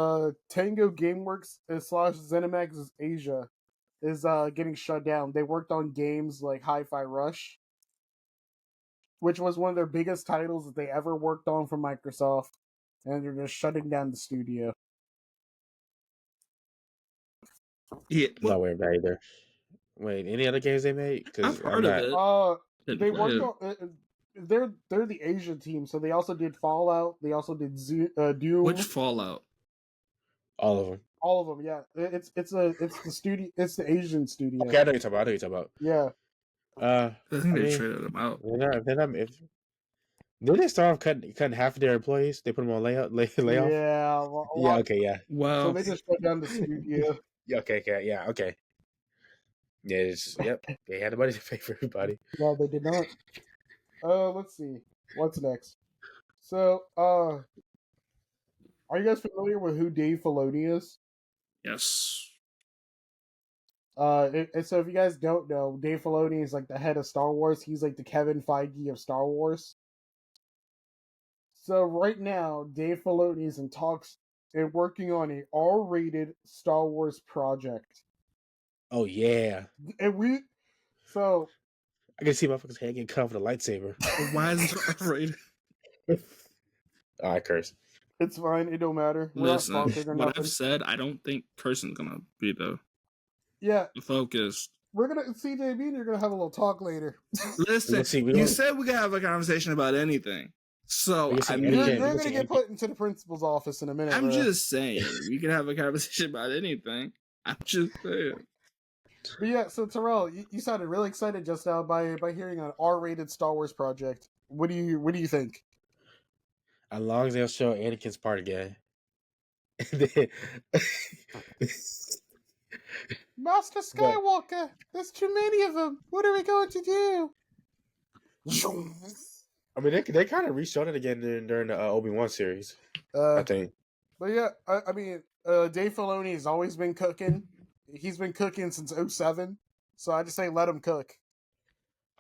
Tango GameWorks / ZeniMax Asia is getting shut down. They worked on games like Hi-Fi Rush, which was one of their biggest titles that they ever worked on for Microsoft, and they're just shutting down the studio. Yeah, I'm not aware of that either. Wait, any other games they made? I've heard of it. Didn't They play worked it. on. They're the Asian team, so they also did Fallout. They also did Doom. Which Fallout? All of them. All of them, yeah. It's the studio. It's the Asian studio. Okay, I know you're talking about. Yeah. I I think they mean, traded them out. did they start off cutting half of their employees? They put them on layoff. Yeah. Yeah. Okay. Yeah. Well, So they just shut down the studio. Yeah. Okay. Okay. Yeah. Okay. Yeah. Yep. They had the money to pay for everybody. No, they did not. Let's see. What's next? So, are you guys familiar with who Dave Filoni is? yes. And so if you guys don't know, Dave Filoni is like the head of Star Wars. He's like the Kevin Feige of Star Wars. So right now, Dave Filoni is in talks and working on a R-rated Star Wars project. Oh yeah. And so I can see motherfuckers' head getting cut with a lightsaber. Why is it R-rated? I curse. it's fine. It don't matter. We're not Listen, sponsored or what nothing. I've said, I don't think cursing's gonna be the Yeah, focus. we're gonna CJ and you're gonna have a little talk later. Listen, Let's see, you said we could have a conversation about anything. So We can see I anything. mean, You're let's gonna see get anything. put into the principal's office in a minute. I'm bro. just saying we can have a conversation about anything. I'm just saying. But yeah, so Terrell, you sounded really excited just now by hearing an R-rated Star Wars project. What do you think? As long as they'll show Anakin's part again. Master Skywalker, there's too many of them. What are we going to do? I mean, they kind of re-showed it again during the Obi-Wan series. I think. But yeah, I mean, Dave Filoni has always been cooking. He's been cooking since 2007. So I just say let him cook.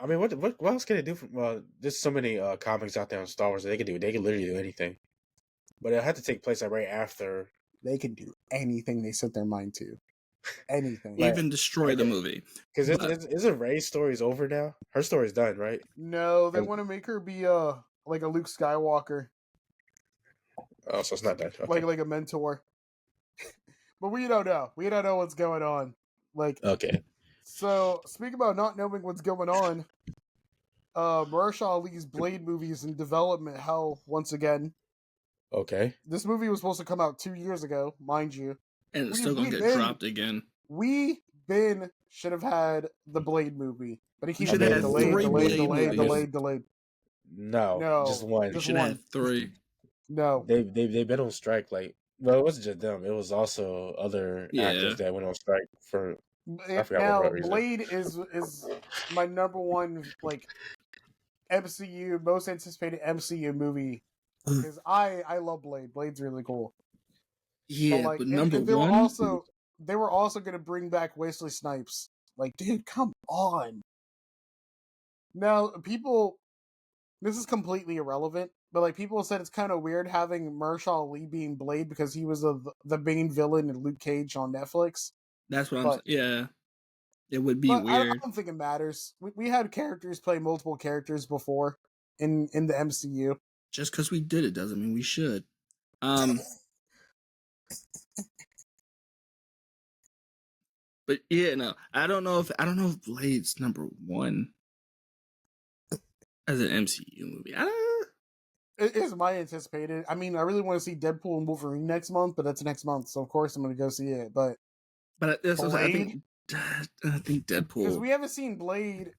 I mean, what else can they do? There's so many comics out there on Star Wars that they can do. They can literally do anything. But it'll have to take place like right after. They can do anything they set their mind to. Anything. Even destroy the movie. Because isn't Rey's story's over now? Her story's done, right? No, they want to make her be like a Luke Skywalker, Oh, so it's not that. Okay. like a mentor. But we don't know. We don't know what's going on. Like, Okay. so speaking about not knowing what's going on, Mahershala Ali's Blade movie is in development hell once again. Okay. This movie was supposed to come out 2 years ago, mind you. And it's still gonna get dropped again. Should have had the Blade movie, but it keeps should getting have delayed, three delayed, Blade delayed, movies. delayed, delayed. No, just one. You should have 3. No, They've been on strike. Like, well, it wasn't just them. It was also other actors that went on strike for. I forgot now what reason. Blade is my number one like MCU most anticipated MCU movie because I love Blade. Blade's really cool. Yeah, like, but and number they one. They were also going to bring back Wesley Snipes. Like, dude, come on. Now, this is completely irrelevant, but like people said it's kind of weird having Mahershala Ali being Blade because he was the main villain in Luke Cage on Netflix. That's what I'm saying. Yeah. It would be weird. I don't think it matters. We had characters play multiple characters before in the MCU. Just because we did it doesn't mean we should. But yeah, no, I don't know if Blade's number 1 as an MCU movie. I don't know. It is my anticipated. I mean, I really want to see Deadpool and Wolverine next month, but that's next month, so of course I'm going to go see it. But that's what I think Deadpool, because we haven't seen Blade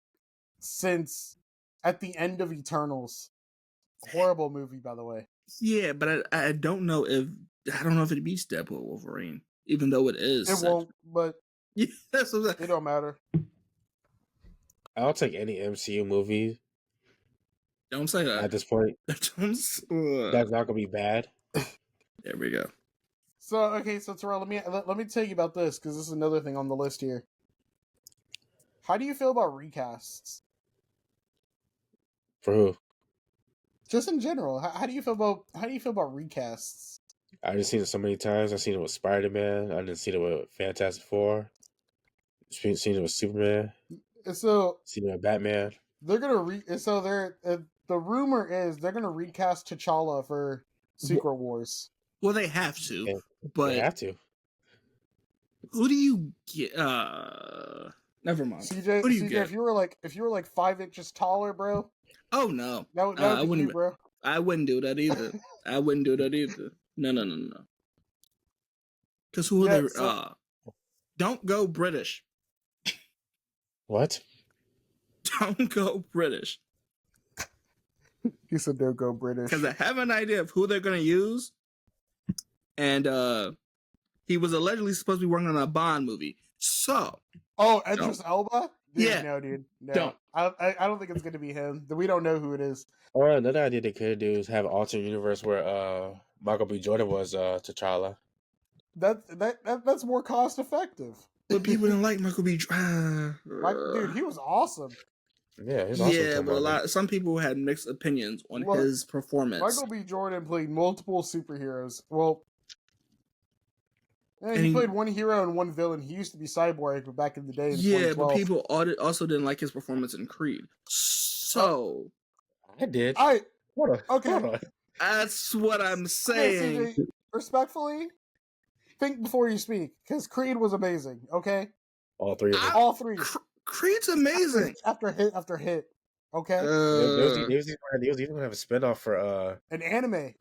since at the end of Eternals. Horrible movie, by the way. Yeah, but I don't know if it beats Deadpool or Wolverine, even though it is. It won't, but yeah, that's what I'm saying. It don't matter. I'll take any MCU movie. Don't say that at this point. That's not gonna be bad. There we go. So Terrell, let me tell you about this because this is another thing on the list here. How do you feel about recasts? For who? Just in general, how do you feel about recasts? I've just seen it so many times. I've seen it with Spider-Man. I didn't see it with Fantastic Four. Seen it with Superman. So seen it with Batman. They're gonna the rumor is they're gonna recast T'Challa for Secret Wars. Well, they have to, but they have to. Who do you get? Never mind. CJ, What do you CJ, get? if you were like 5 inches taller, bro, Oh no, that would I be wouldn't. you, bro. I wouldn't do that either. I wouldn't do that either. No. Because who are Yeah, they? so- Don't go British. What? Don't go British. He said don't go British. Because I have an idea of who they're gonna use, and he was allegedly supposed to be working on a Bond movie. So, Oh, Idris Elba? Dude, Yeah. No, dude. No. Don't. I don't think it's going to be him. We don't know who it is. Or another idea they could do is have an alternate universe where Michael B. Jordan was T'Challa. That's more cost effective. but people didn't like Michael B. Dude, he was awesome. Yeah, he's awesome. Yeah, but some people had mixed opinions on Look, his performance. Michael B. Jordan played multiple superheroes. Well, yeah, And he he- played one hero and one villain. He used to be Cyborg, but back in the day, in Yeah, 2012. but people also didn't like his performance in Creed. So I did. I Hold on. Okay. Hold on. that's what I'm okay, saying. CJ, respectfully, think before you speak, because Creed was amazing. Okay, All three of them. all three. Creed's amazing. After hit after hit. Okay, They was even gonna have a spinoff for an anime.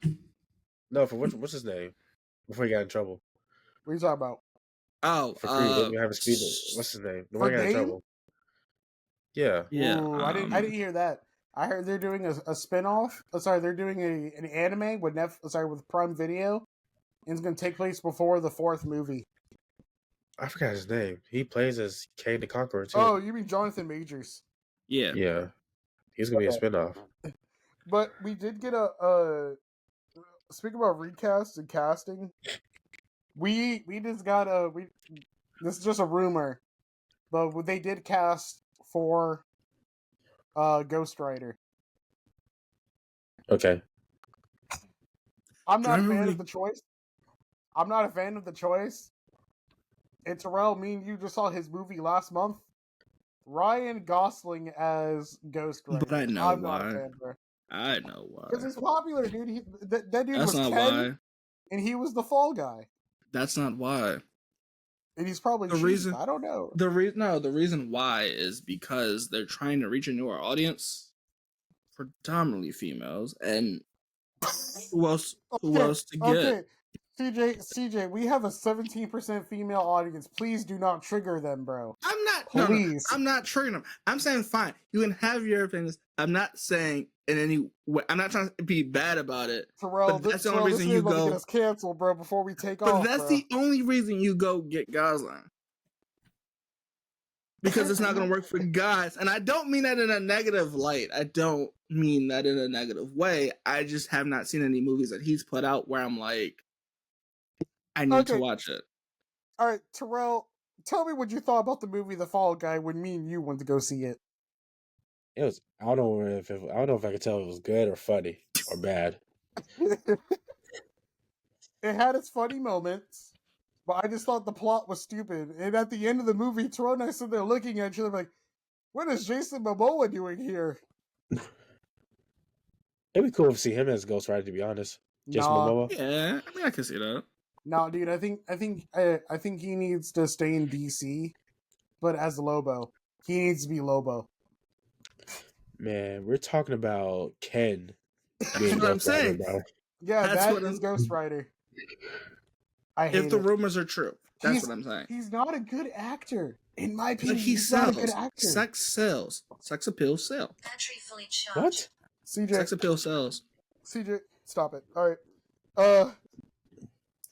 no, for what's his name before he got in trouble What are you talking about? for Creed. They were gonna have a speed. What's his name? The one For who got in Dame? trouble. Yeah. Yeah, Ooh, I didn't hear that. I heard they're doing a spin-off. Sorry, they're doing an anime with with Prime Video, and it's going to take place before the 4th movie. I forgot his name. He plays as Kane the Conqueror too. Oh, you mean Jonathan Majors? Yeah. Yeah. He's gonna be a spinoff. But we did get a speaking about recast and casting. We just got this is just a rumor, but they did cast for Ghost Rider. Okay. I'm not a Remember fan we- of the choice. I'm not a fan of the choice. And Terrell, me and you just saw his movie last month. Ryan Gosling as Ghost Rider. But I know I'm not a why. fan, bro. I know why. Because he's popular, dude. That dude That's was not 10, why. and he was the fall guy. That's not why. And he's probably The cheap. reason- I don't know. The reason why is because they're trying to reach a newer audience, predominantly females, and who else to get? Okay. CJ, we have a 17% female audience. Please do not trigger them, bro. I'm not. Please. No, I'm not triggering them. I'm saying fine. You can have your opinions. I'm not saying in any way. I'm not trying to be bad about it. Terrell, But that's the only this reason is you about to go- get us canceled, bro, before we take But off. that's bro. the only reason you go get Gosling. Because it's not going to work for guys. And I don't mean that in a negative light. I don't mean that in a negative way. I just have not seen any movies that he's put out where I'm like, I need to Okay. watch it. All right, Terrell, tell me what you thought about the movie The Fall Guy when me and you went to go see it. It was. I don't know if I could tell if it was good or funny or bad. It had its funny moments, but I just thought the plot was stupid. And at the end of the movie, Terrell and I stood there looking at each other like, what is Jason Momoa doing here? It'd be cool to see him as Ghost Rider. To be honest, Jason Nah. Momoa. Yeah, I mean, I can see that. No, dude, I think he needs to stay in DC, but as Lobo. He needs to be Lobo. Man, we're talking about Ken. That's being what I'm Ghost Rider, saying. bro. Yeah, That's that what is I'm- Ghost Rider. I hate If the it. rumors are true, that's He's- what I'm saying. He's not a good actor. In my But opinion, he he's not a sells. good actor. Sex sells. Sex appeal sells. Battery fully charged. What? CJ, Sex appeal sells. CJ, stop it. All right.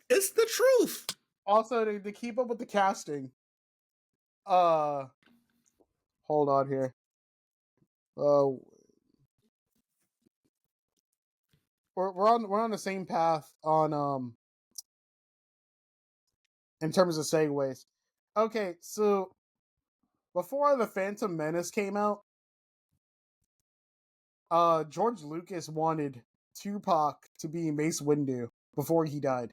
It's the truth. Also, to keep up with the casting, hold on here. We're on the same path on in terms of segues. Okay, so before the Phantom Menace came out, George Lucas wanted Tupac to be Mace Windu before he died.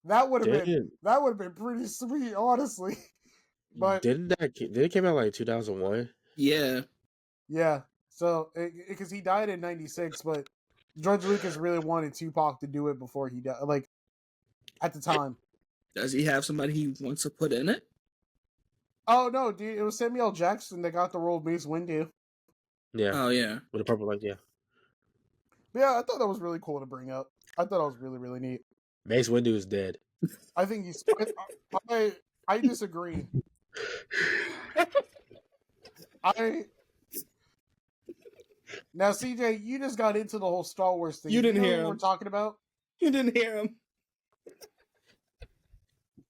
That would have been pretty sweet, honestly. But Did it came out like 2001? Yeah. yeah, so because he died in '96, but George Lucas really wanted Tupac to do it before he died, like at the time. Does he have somebody he wants to put in it? Oh no, dude! It was Samuel L. Jackson that got the role of Mace Windu. Yeah, Oh yeah. with the purple light. Yeah, Yeah, I thought that was really cool to bring up. I thought that was really, really neat. Mace Windu is dead. I think he's. I disagree. Now, CJ, you just got into the whole Star Wars thing. You didn't know hear what him. we're talking about? You didn't hear him.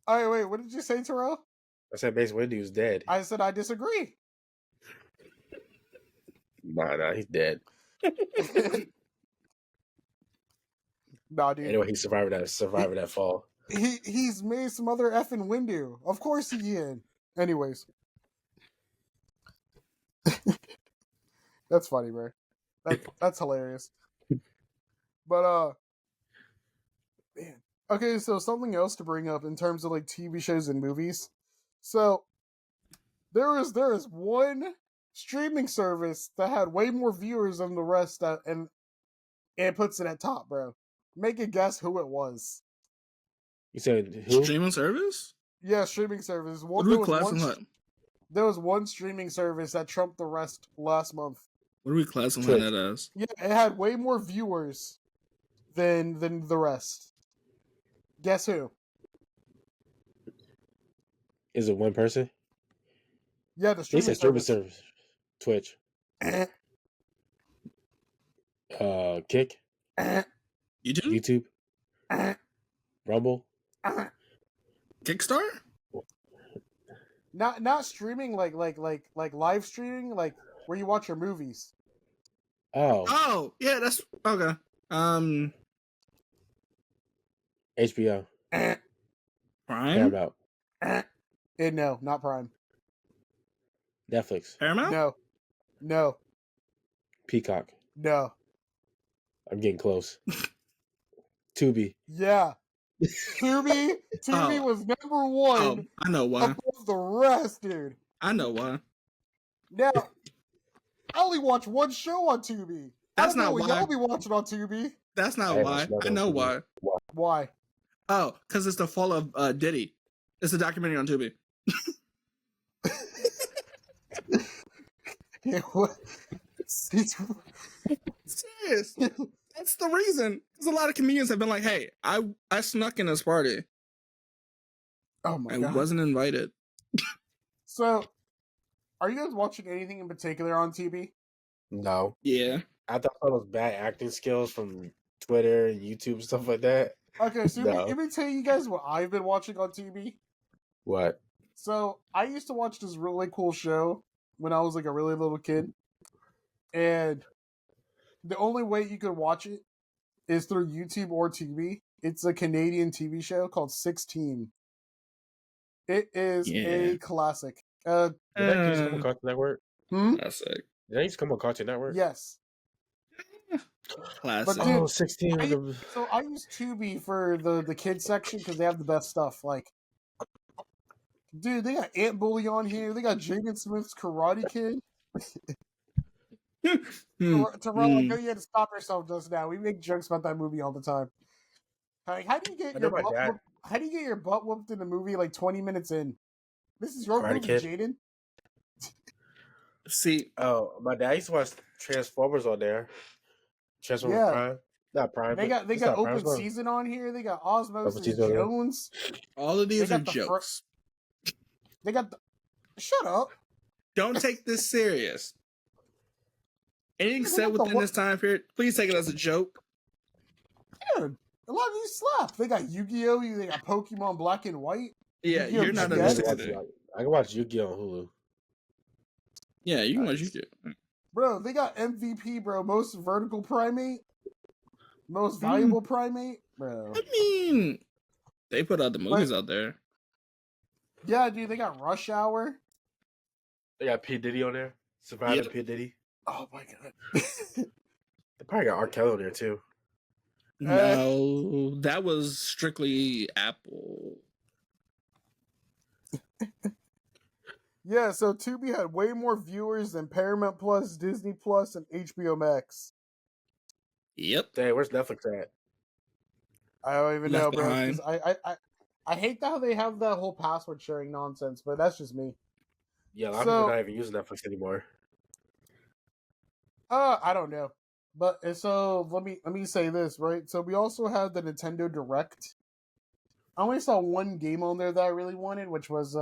All right, wait. What did you say, Terrell? I said Mace Windu is dead. I said I disagree. Nah, he's dead. Nah, dude. Anyway, he survived that fall. He's Mace Mother effing Windu. Of course he in. Anyways. That's funny, bro. That's hilarious. But man. Okay, so something else to bring up in terms of like TV shows and movies. So there is one streaming service that had way more viewers than the rest and it puts it at top, bro. Make a guess who it was. You said who? Streaming service? Yeah, streaming service. What are we classing that? There was one streaming service that trumped the rest last month. What are we classing that as? Yeah, it had way more viewers than the rest. Guess who? Is it one person? Yeah, the They streaming said service. Twitch. Kick. YouTube? Rumble. Kickstarter? Not streaming like live streaming, like where you watch your movies. Oh, yeah, that's okay. HBO. Prime? Paramount. No, not Prime. Netflix. Paramount? No. Peacock. No. I'm getting close. Tubi. Yeah. Tubi was number one. Oh, I know why. Above the rest, dude. I know why. Now, I only watch one show on Tubi. That's I don't know not what why. y'all be watching on Tubi. That's not Hey, why. that's I know not why. Why? Oh, because it's the fall of Diddy. It's a documentary on Tubi. Yeah, what? Serious. That's the reason. Because a lot of comedians have been like, hey, I snuck in this party. Oh my I god. wasn't invited. So, are you guys watching anything in particular on TV? No. Yeah. I thought that was bad acting skills from Twitter and YouTube and stuff like that. Okay, so No. let me tell you guys what I've been watching on TV. What? So, I used to watch this really cool show when I was like a really little kid. And the only way you could watch it is through YouTube or TV. It's a Canadian TV show called 16. It is a classic. Did that used to come on Cartoon Network? Classic. Did that used to come on Cartoon Network? Yes. Classic. But dude, Oh, 16. So I use Tubi for the kids section because they have the best stuff. Like, dude, they got Ant Bully on here. They got Jaden Smith's Karate Kid. Terrell, I know you had to stop yourself just now. We make jokes about that movie all the time. Like, how do you get your butt whooped in a movie like 20 minutes in? This is your Karate movie, Kid. Jaden. See, Oh, my dad used to watch Transformers on there. Transformers Yeah. Prime. Not Prime. They got it's not Prime, Open it's not- Season on here. They got Osmosis Open Season on there. Jones. all of these They are got the jokes. They got the. Shut up. Don't take this serious. Anything They said got the within this time period, please take it as a joke. Dude, a lot of these slap. They got Yu-Gi-Oh! They got Pokemon Black and White. Yeah, Yu-Gi-Oh! you're not GX. understanding. I can watch Yu-Gi-Oh! on Hulu. Yeah, you can watch YouTube. Bro, they got MVP, bro. Most vertical primate. Most valuable primate. Bro. I mean, they put out the movies out there. Yeah, dude, they got Rush Hour. They got P. Diddy on there. Surviving Yep. P. Diddy. Oh my god. They probably got R. Kelly on there too. No, that was strictly Apple. Yeah, so Tubi had way more viewers than Paramount Plus, Disney Plus, and HBO Max. Yep. Dang, where's Netflix at? I don't even Left know, bro. behind. 'Cause I hate how they have that whole password sharing nonsense, but that's just me. Yeah, a lot of people are not even using Netflix anymore. I don't know. But so let me say this, right? So we also had the Nintendo Direct. I only saw one game on there that I really wanted, which was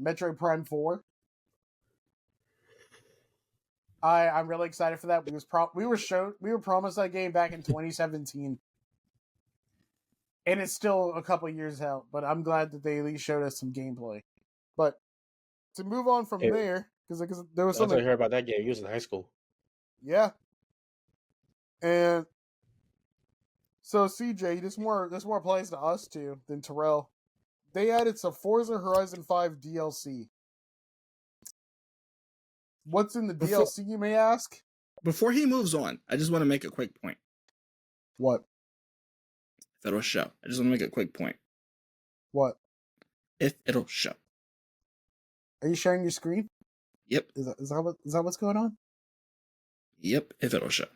Metroid Prime 4. I'm really excited for that. We were promised that game back in 2017. And it's still a couple years out, but I'm glad that they at least showed us some gameplay. But to move on from there, because there was something I heard about that game. You was in high school. Yeah. And so CJ, this more applies to us too than Terrell. They added some Forza Horizon 5 DLC. What's in the DLC, you may ask? Before he moves on, I just want to make a quick point. What? If it'll show. I just want to make a quick point. What? If it'll show. Are you sharing your screen? Yep. Is that what's going on? Yep, if it'll show.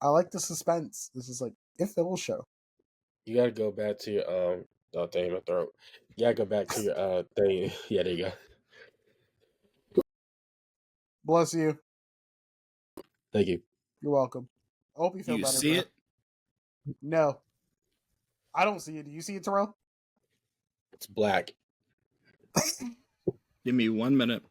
I like the suspense. This is like, if it will show. You gotta go back to your oh dang, my throat. You gotta go back to your thing. Yeah, there you go. Bless you. Thank you. You're welcome. I hope you feel better. You see it? No. I don't see it. Do you see it, Terrell? It's black. Give me 1 minute.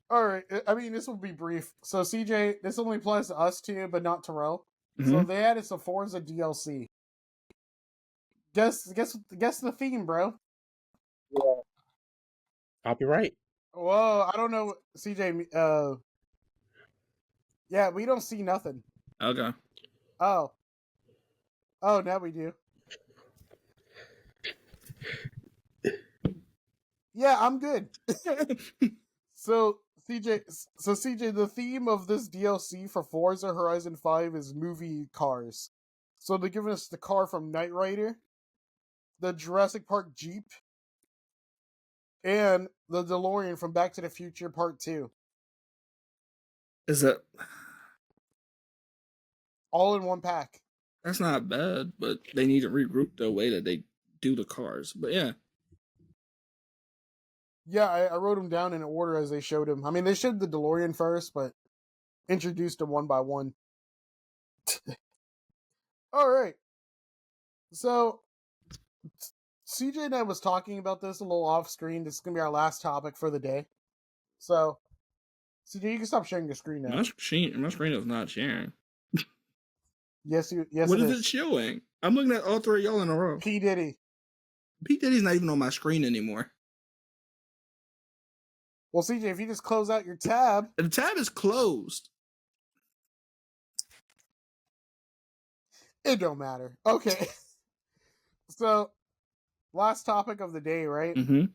All right. I mean, this will be brief. So, CJ, this only applies to us two, but not Terrell. Mm-hmm. So they added some Forza DLC. Guess the theme, bro. Copyright. Whoa, I don't know, CJ. Yeah, we don't see nothing. Okay. Oh, now we do. Yeah, I'm good. So CJ, the theme of this DLC for Forza Horizon 5 is movie cars. So they're giving us the car from Knight Rider, the Jurassic Park Jeep, and the DeLorean from Back to the Future Part 2. Is it? All in one pack. That's not bad, but they need to regroup the way that they do the cars. But yeah. Yeah, I wrote them down in order as they showed them. I mean, they showed the DeLorean first, but introduced them one by one. All right. So, CJ and I was talking about this a little off screen. This is going to be our last topic for the day. So, CJ, you can stop sharing your screen now. My screen is not sharing. Yes, What it is it showing? I'm looking at all three of y'all in a row. P. Diddy. P. Diddy's not even on my screen anymore. Well, CJ, if you just close out your tab. The tab is closed. It don't matter. Okay. So, last topic of the day, right? Mm-hmm.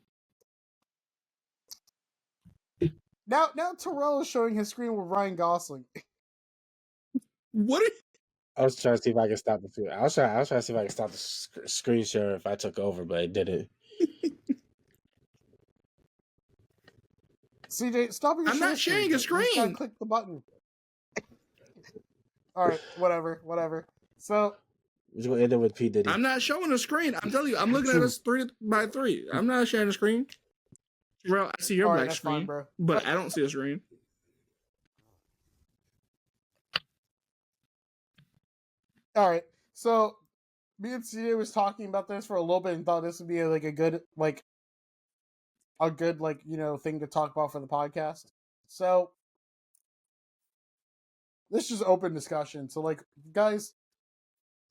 Now Terrell is showing his screen with Ryan Gosling. What? I was trying to see if I could stop the. I was trying to see if I could stop the screen share if I took over, but it didn't. CJ, stop your. I'm not sharing a screen. You gotta click the button. All right, whatever. So we're just gonna end it with P. Diddy. I'm not showing a screen. I'm telling you, I'm looking at this 3x3. I'm not sharing a screen. Bro, I see your black screen, fine, bro. But I don't see a screen. All right, so me and CJ was talking about this for a little bit and thought this would be a good thing to talk about for the podcast. So this is open discussion. So guys,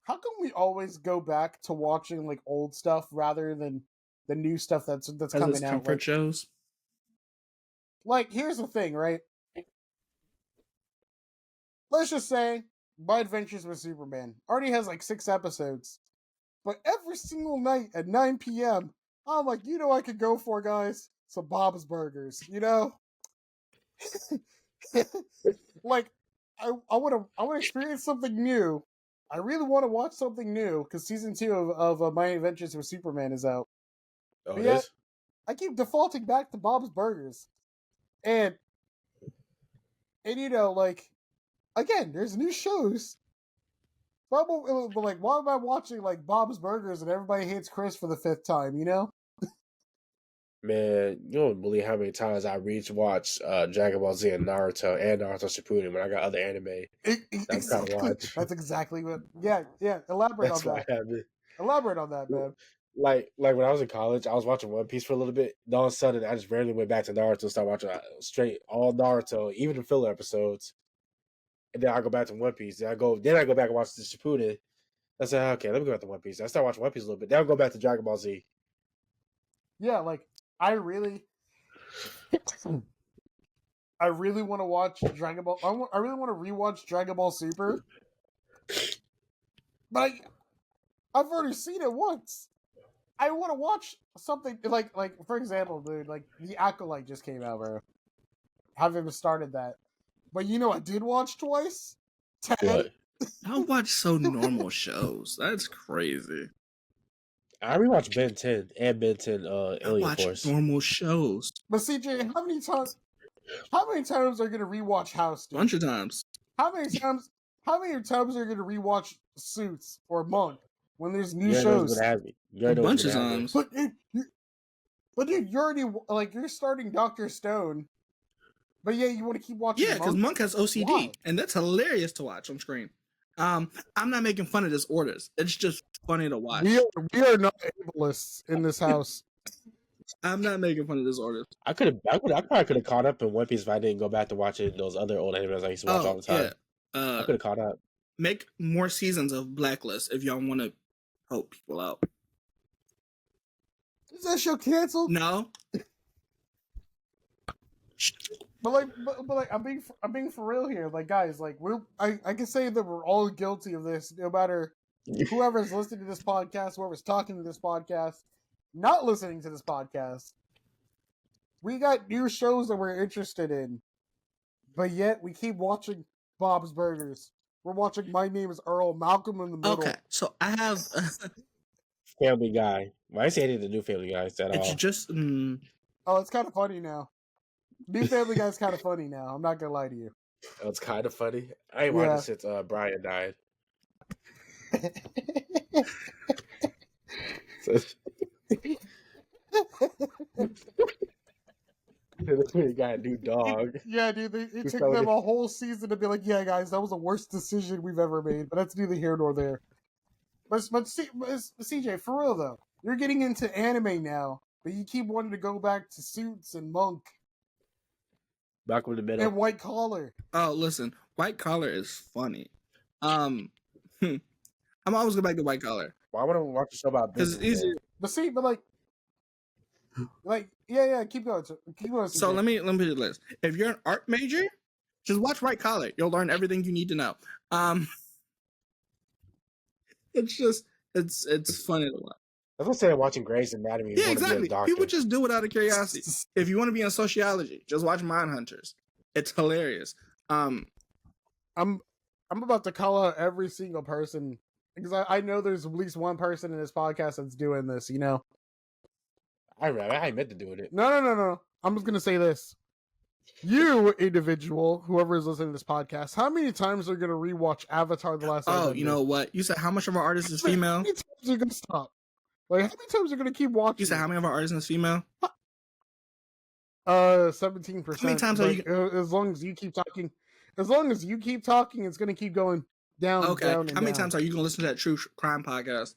how come we always go back to watching old stuff rather than the new stuff that's coming out? Comfort shows. Here's the thing, right? Let's just say My Adventures with Superman already has 6 episodes, but every single night at 9 p.m. I'm like, I could go for, guys, some Bob's Burgers, I want to experience something new. I really want to watch something new because season 2 of My Adventures with Superman is out. Oh, it is? I keep defaulting back to Bob's Burgers, and again, there's new shows. But why am I watching Bob's Burgers and everybody hates Chris for the 5th time? Man, you don't believe how many times I watched Dragon Ball Z and Naruto Shippuden when I got other anime. I'm trying to watch. That's exactly what. Yeah. Elaborate That's on what that. happened. Elaborate on that, man. Like when I was in college, I was watching One Piece for a little bit. Then all of a sudden, I just randomly went back to Naruto and started watching straight all Naruto, even the filler episodes. And then I go back to One Piece. Then I go back and watch the Shippuden. I said, okay, let me go back to One Piece. I started watching One Piece a little bit. Then I'll go back to Dragon Ball Z. Yeah, like I really want to watch Dragon Ball. I really want to rewatch Dragon Ball Super, but I've already seen it once. I want to watch something like for example, dude, like The Acolyte just came out, bro. Haven't even started that, but you know I did watch twice. 10. What? I watch so normal shows. That's crazy. I rewatched Ben 10 and Ben 10 I Alien watch Force. normal shows. But CJ, how many times are you gonna rewatch House? Dude? Bunch of times. How many times are you gonna rewatch Suits or Monk when there's new You already know what's shows? gonna happen. You A already know what's bunch of gonna happen. times. But dude, you're already like you're starting Dr. Stone, but yeah, you want to keep watching. Yeah, because Monk has OCD, Why? and that's hilarious to watch on screen. I'm not making fun of disorders. It's just funny to watch. We are not ableists in this house. I'm not making fun of disorders. I probably could have caught up in One Piece if I didn't go back to watching those other old animes I used to watch all the time. Yeah. I could have caught up. Make more seasons of Blacklist if y'all want to help people out. Is that show canceled? No. But I'm being for real here. Like guys, like I can say that we're all guilty of this, no matter whoever's listening to this podcast, whoever's talking to this podcast, not listening to this podcast. We got new shows that we're interested in, but yet we keep watching Bob's Burgers. We're watching My Name is Earl, Malcolm in the Middle. Okay, so I have. Family Guy. Well, I say any of the new Family Guys at It's all. just. Oh, it's kind of funny now. New Family Guy's kind of funny now. I'm not gonna lie to you. It's kind of funny. I ain't watched it since Brian died. They got a new dog. Yeah, dude. It took them a whole season to be like, yeah, guys, that was the worst decision we've ever made. But that's neither here nor there. But CJ, for real though, you're getting into anime now, but you keep wanting to go back to Suits and Monk. Back in the middle. And White Collar. Oh, listen, White Collar is funny. I'm always going back to White Collar. Why would I watch a show about business? Because it's easier. But yeah, keep going. Keep going. So let me do this. If you're an art major, just watch White Collar. You'll learn everything you need to know. It's funny to watch. I was saying watching Grey's Anatomy. Yeah, exactly. People just do it out of curiosity. If you want to be in sociology, just watch Mindhunters. It's hilarious. I'm about to call out every single person because I know there's at least one person in this podcast that's doing this. You know. I meant to do it. No. I'm just gonna say this. You individual, whoever is listening to this podcast, how many times are you gonna rewatch Avatar: The Last Airbender? Oh, you know what? You said how much of our artist is female? How many times are you gonna stop? Like, how many times are you gonna keep watching? You said how many of our artists is female? 17%. How many times are you? As long as you keep talking, it's gonna keep going down. Okay. Down, how many times are you gonna listen to that true crime podcast?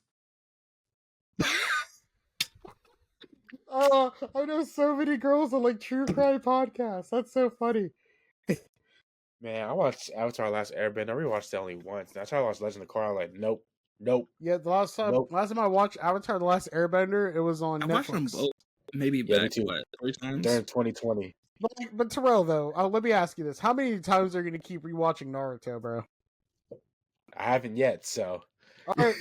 Oh, I know so many girls that like true crime podcasts. That's so funny. Man, I watched Avatar: Last Airbender. I rewatched it only once. I tried to watch Legend of Korra. Like, nope. Yeah, the last time I watched Avatar: The Last Airbender, it was on Netflix. I watched them both. Maybe back 3 times during 2020. But Terrell, though, let me ask you this: how many times are you gonna keep rewatching Naruto, bro? I haven't yet. So, all right.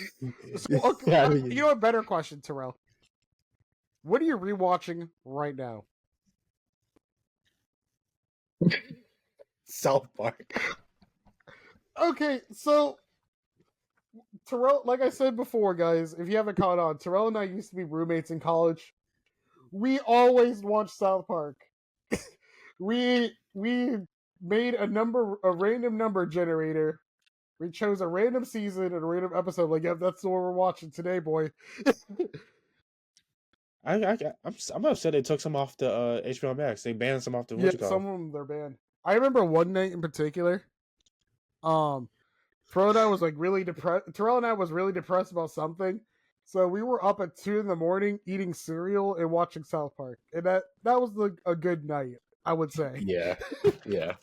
So, okay, you know what? Better question, Terrell. What are you rewatching right now? South Park. Okay, so Terrell, like I said before, guys, if you haven't caught on, Terrell and I used to be roommates in college. We always watched South Park. we made a random number generator. We chose a random season and a random episode. Like, yeah, that's what we're watching today, boy. I'm upset they took some off the HBO Max. They banned some off the some of them they're banned. I remember one night in particular. Terrell and I was like really depressed. Terrell and I was really depressed about something, so we were up at 2 a.m. eating cereal and watching South Park, and that was a good night, I would say. Yeah, yeah,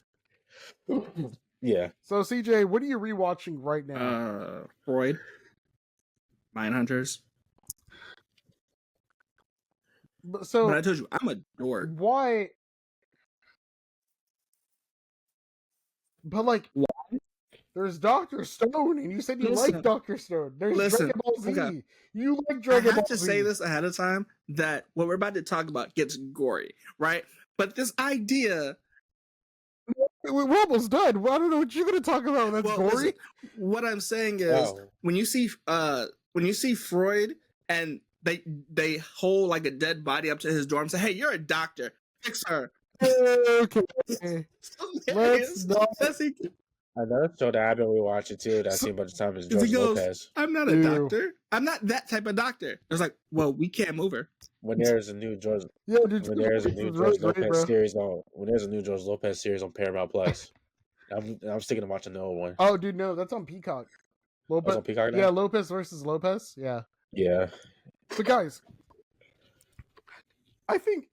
yeah. So CJ, what are you rewatching right now? Freud, Mindhunters. But I told you I'm a dork. Why? But like, why? There's Dr. Stone, and you said you like Dr. Stone. There's Dragon Ball Z. Okay. You like Dragon Ball Z. I have to say this ahead of time that what we're about to talk about gets gory, right? But this idea. We're almost done. Well, I don't know what you're going to talk about. That's gory. Listen, what I'm saying is when you see Freud and they hold like a dead body up to his door and say, "Hey, you're a doctor. Fix her." Okay. Let's not. Another show that I've been rewatching too that I've seen a bunch of times is George Lopez. I'm not a doctor. I'm not that type of doctor. It's like, well, we can't move her. When there's a new George, when there's a new George Lopez series on Paramount Plus, I'm sticking to watching the old one. Oh, dude, no, that's on Peacock. Lopez, on Peacock now? Yeah, Lopez versus Lopez. Yeah. Yeah. But guys, I think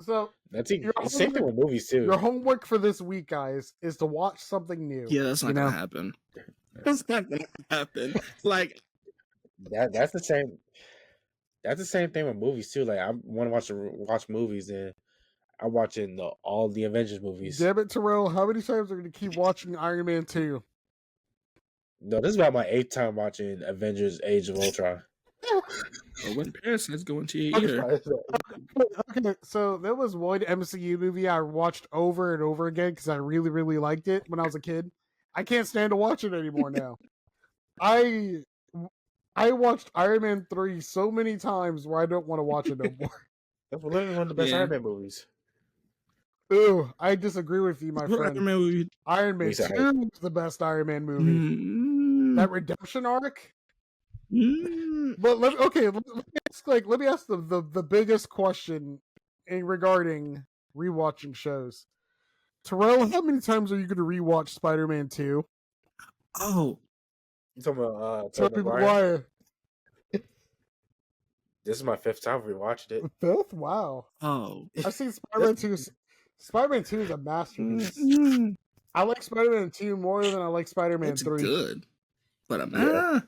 so. That's the same thing with movies too. Your homework for this week, guys, is to watch something new. Yeah, that's not gonna happen. That's not gonna happen. Like that's the same. That's the same thing with movies too. Like I want to watch movies, and I'm watching all the Avengers movies. Damn it, Terrell! How many times are you gonna keep watching Iron Man 2? No, this is about my 8th time watching Avengers: Age of Ultron. When parasites go into your ear. Okay, so there was one MCU movie I watched over and over again because I really, really liked it when I was a kid. I can't stand to watch it anymore now. I watched Iron Man 3 so many times where I don't want to watch it no more. That's literally one of the best Iron Man movies. Ooh, I disagree with you, my friend. Iron Man 2 is the best Iron Man movie. That redemption arc. But let me ask the biggest question regarding rewatching shows. Terrell, how many times are you going to rewatch Spider-Man 2? Oh, you talking about Tobey Maguire? This is my 5th time rewatching it. 5th? Wow. Oh, I've seen Spider-Man 2. Spider-Man 2 is a masterpiece. I like Spider-Man 2 more than I like Spider-Man 3. Good, but I'm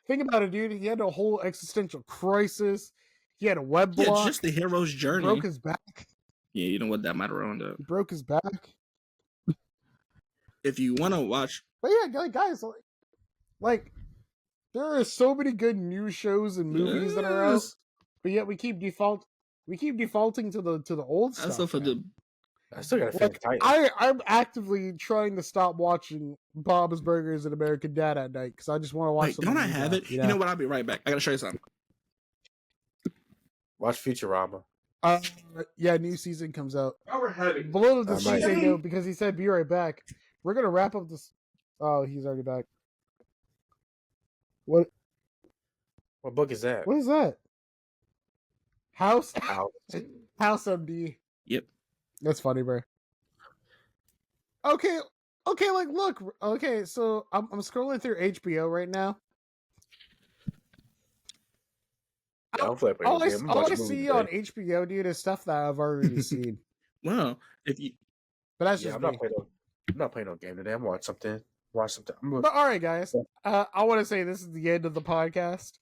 Think about it, dude. He had a whole existential crisis. He had a web block. Yeah, just the hero's journey. He broke his back. Yeah, you know what? That might have ruined it. He broke his back. If you want to watch, but yeah, guys, like there are so many good new shows and movies that are out, but yet we keep defaulting to the old stuff. I still gotta finish Titan. I'm actively trying to stop watching Bob's Burgers and American Dad at night because I just want to watch. Wait, don't I have it? Yeah. You know what? I'll be right back. I gotta show you something. Watch Futurama. Yeah, new season comes out. Oh, we're heavy. Below the season though, because he said be right back. We're gonna wrap up this. Oh, he's already back. What book is that? What is that? House MD. Yep. That's funny, bro. Okay, like look, okay, so I'm scrolling through HBO right now. Yeah, all I see on HBO, dude, is stuff that I've already seen. Well, if you, but that's just I'm not playing no game today. I'm watching something. But all right, guys, I want to say this is the end of the podcast.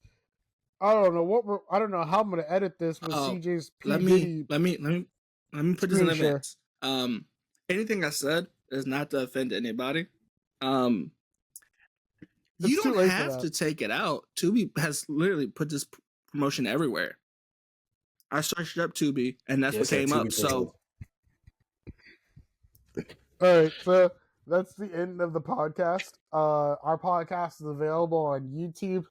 I don't know how I'm gonna edit this with CJ's. Let me put this in advance. Anything I said is not to offend anybody. You don't have to take it out. Tubi has literally put this promotion everywhere. I searched up Tubi, and that's what came up. So, all right, so that's the end of the podcast. Our podcast is available on YouTube,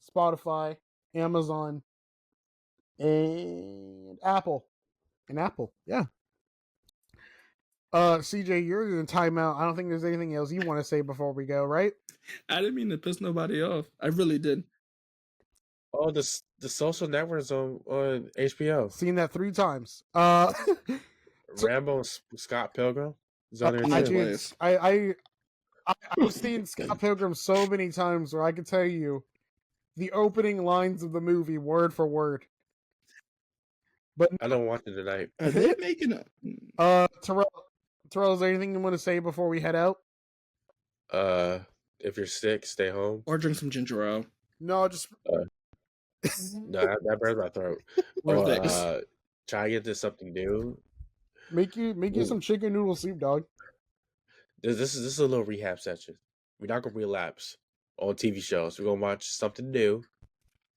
Spotify, Amazon, and Apple. Yeah. CJ, you're in timeout. I don't think there's anything else you want to say before we go, right? I didn't mean to piss nobody off. I really did. Oh, the Social Networks on HBO. Seen that 3 times. Rambo and Scott Pilgrim is on there I too. did. I've seen Scott Pilgrim so many times where I can tell you the opening lines of the movie word for word. But I don't watch it tonight. Are they making a? Terrell, is there anything you want to say before we head out? If you're sick, stay home. Or drink some ginger ale. No, just No, that burns my throat. Or Or this. try to get to something new. make you some chicken noodle soup, dog. This is a little rehab session. We're not gonna relapse on TV shows. We're gonna watch something new,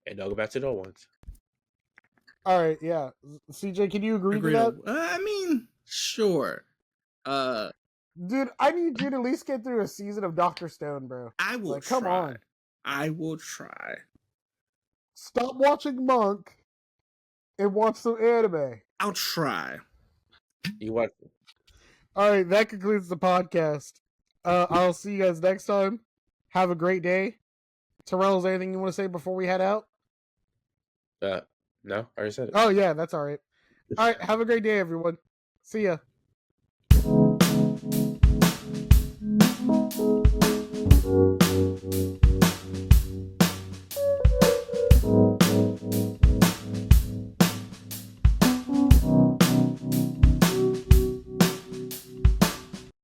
and don't go back to the old ones. All right, yeah. CJ, can you agree Agreed. to that? I mean, sure. Dude, I need you to at least get through a season of Dr. Stone, bro. I will Like, try. come on. I will try. Stop watching Monk and watch some anime. I'll try. You watch. All right, that concludes the podcast. I'll see you guys next time. Have a great day. Terrell, is there anything you want to say before we head out? No, I already said it. Oh, yeah, that's all right. All right, have a great day, everyone. See ya.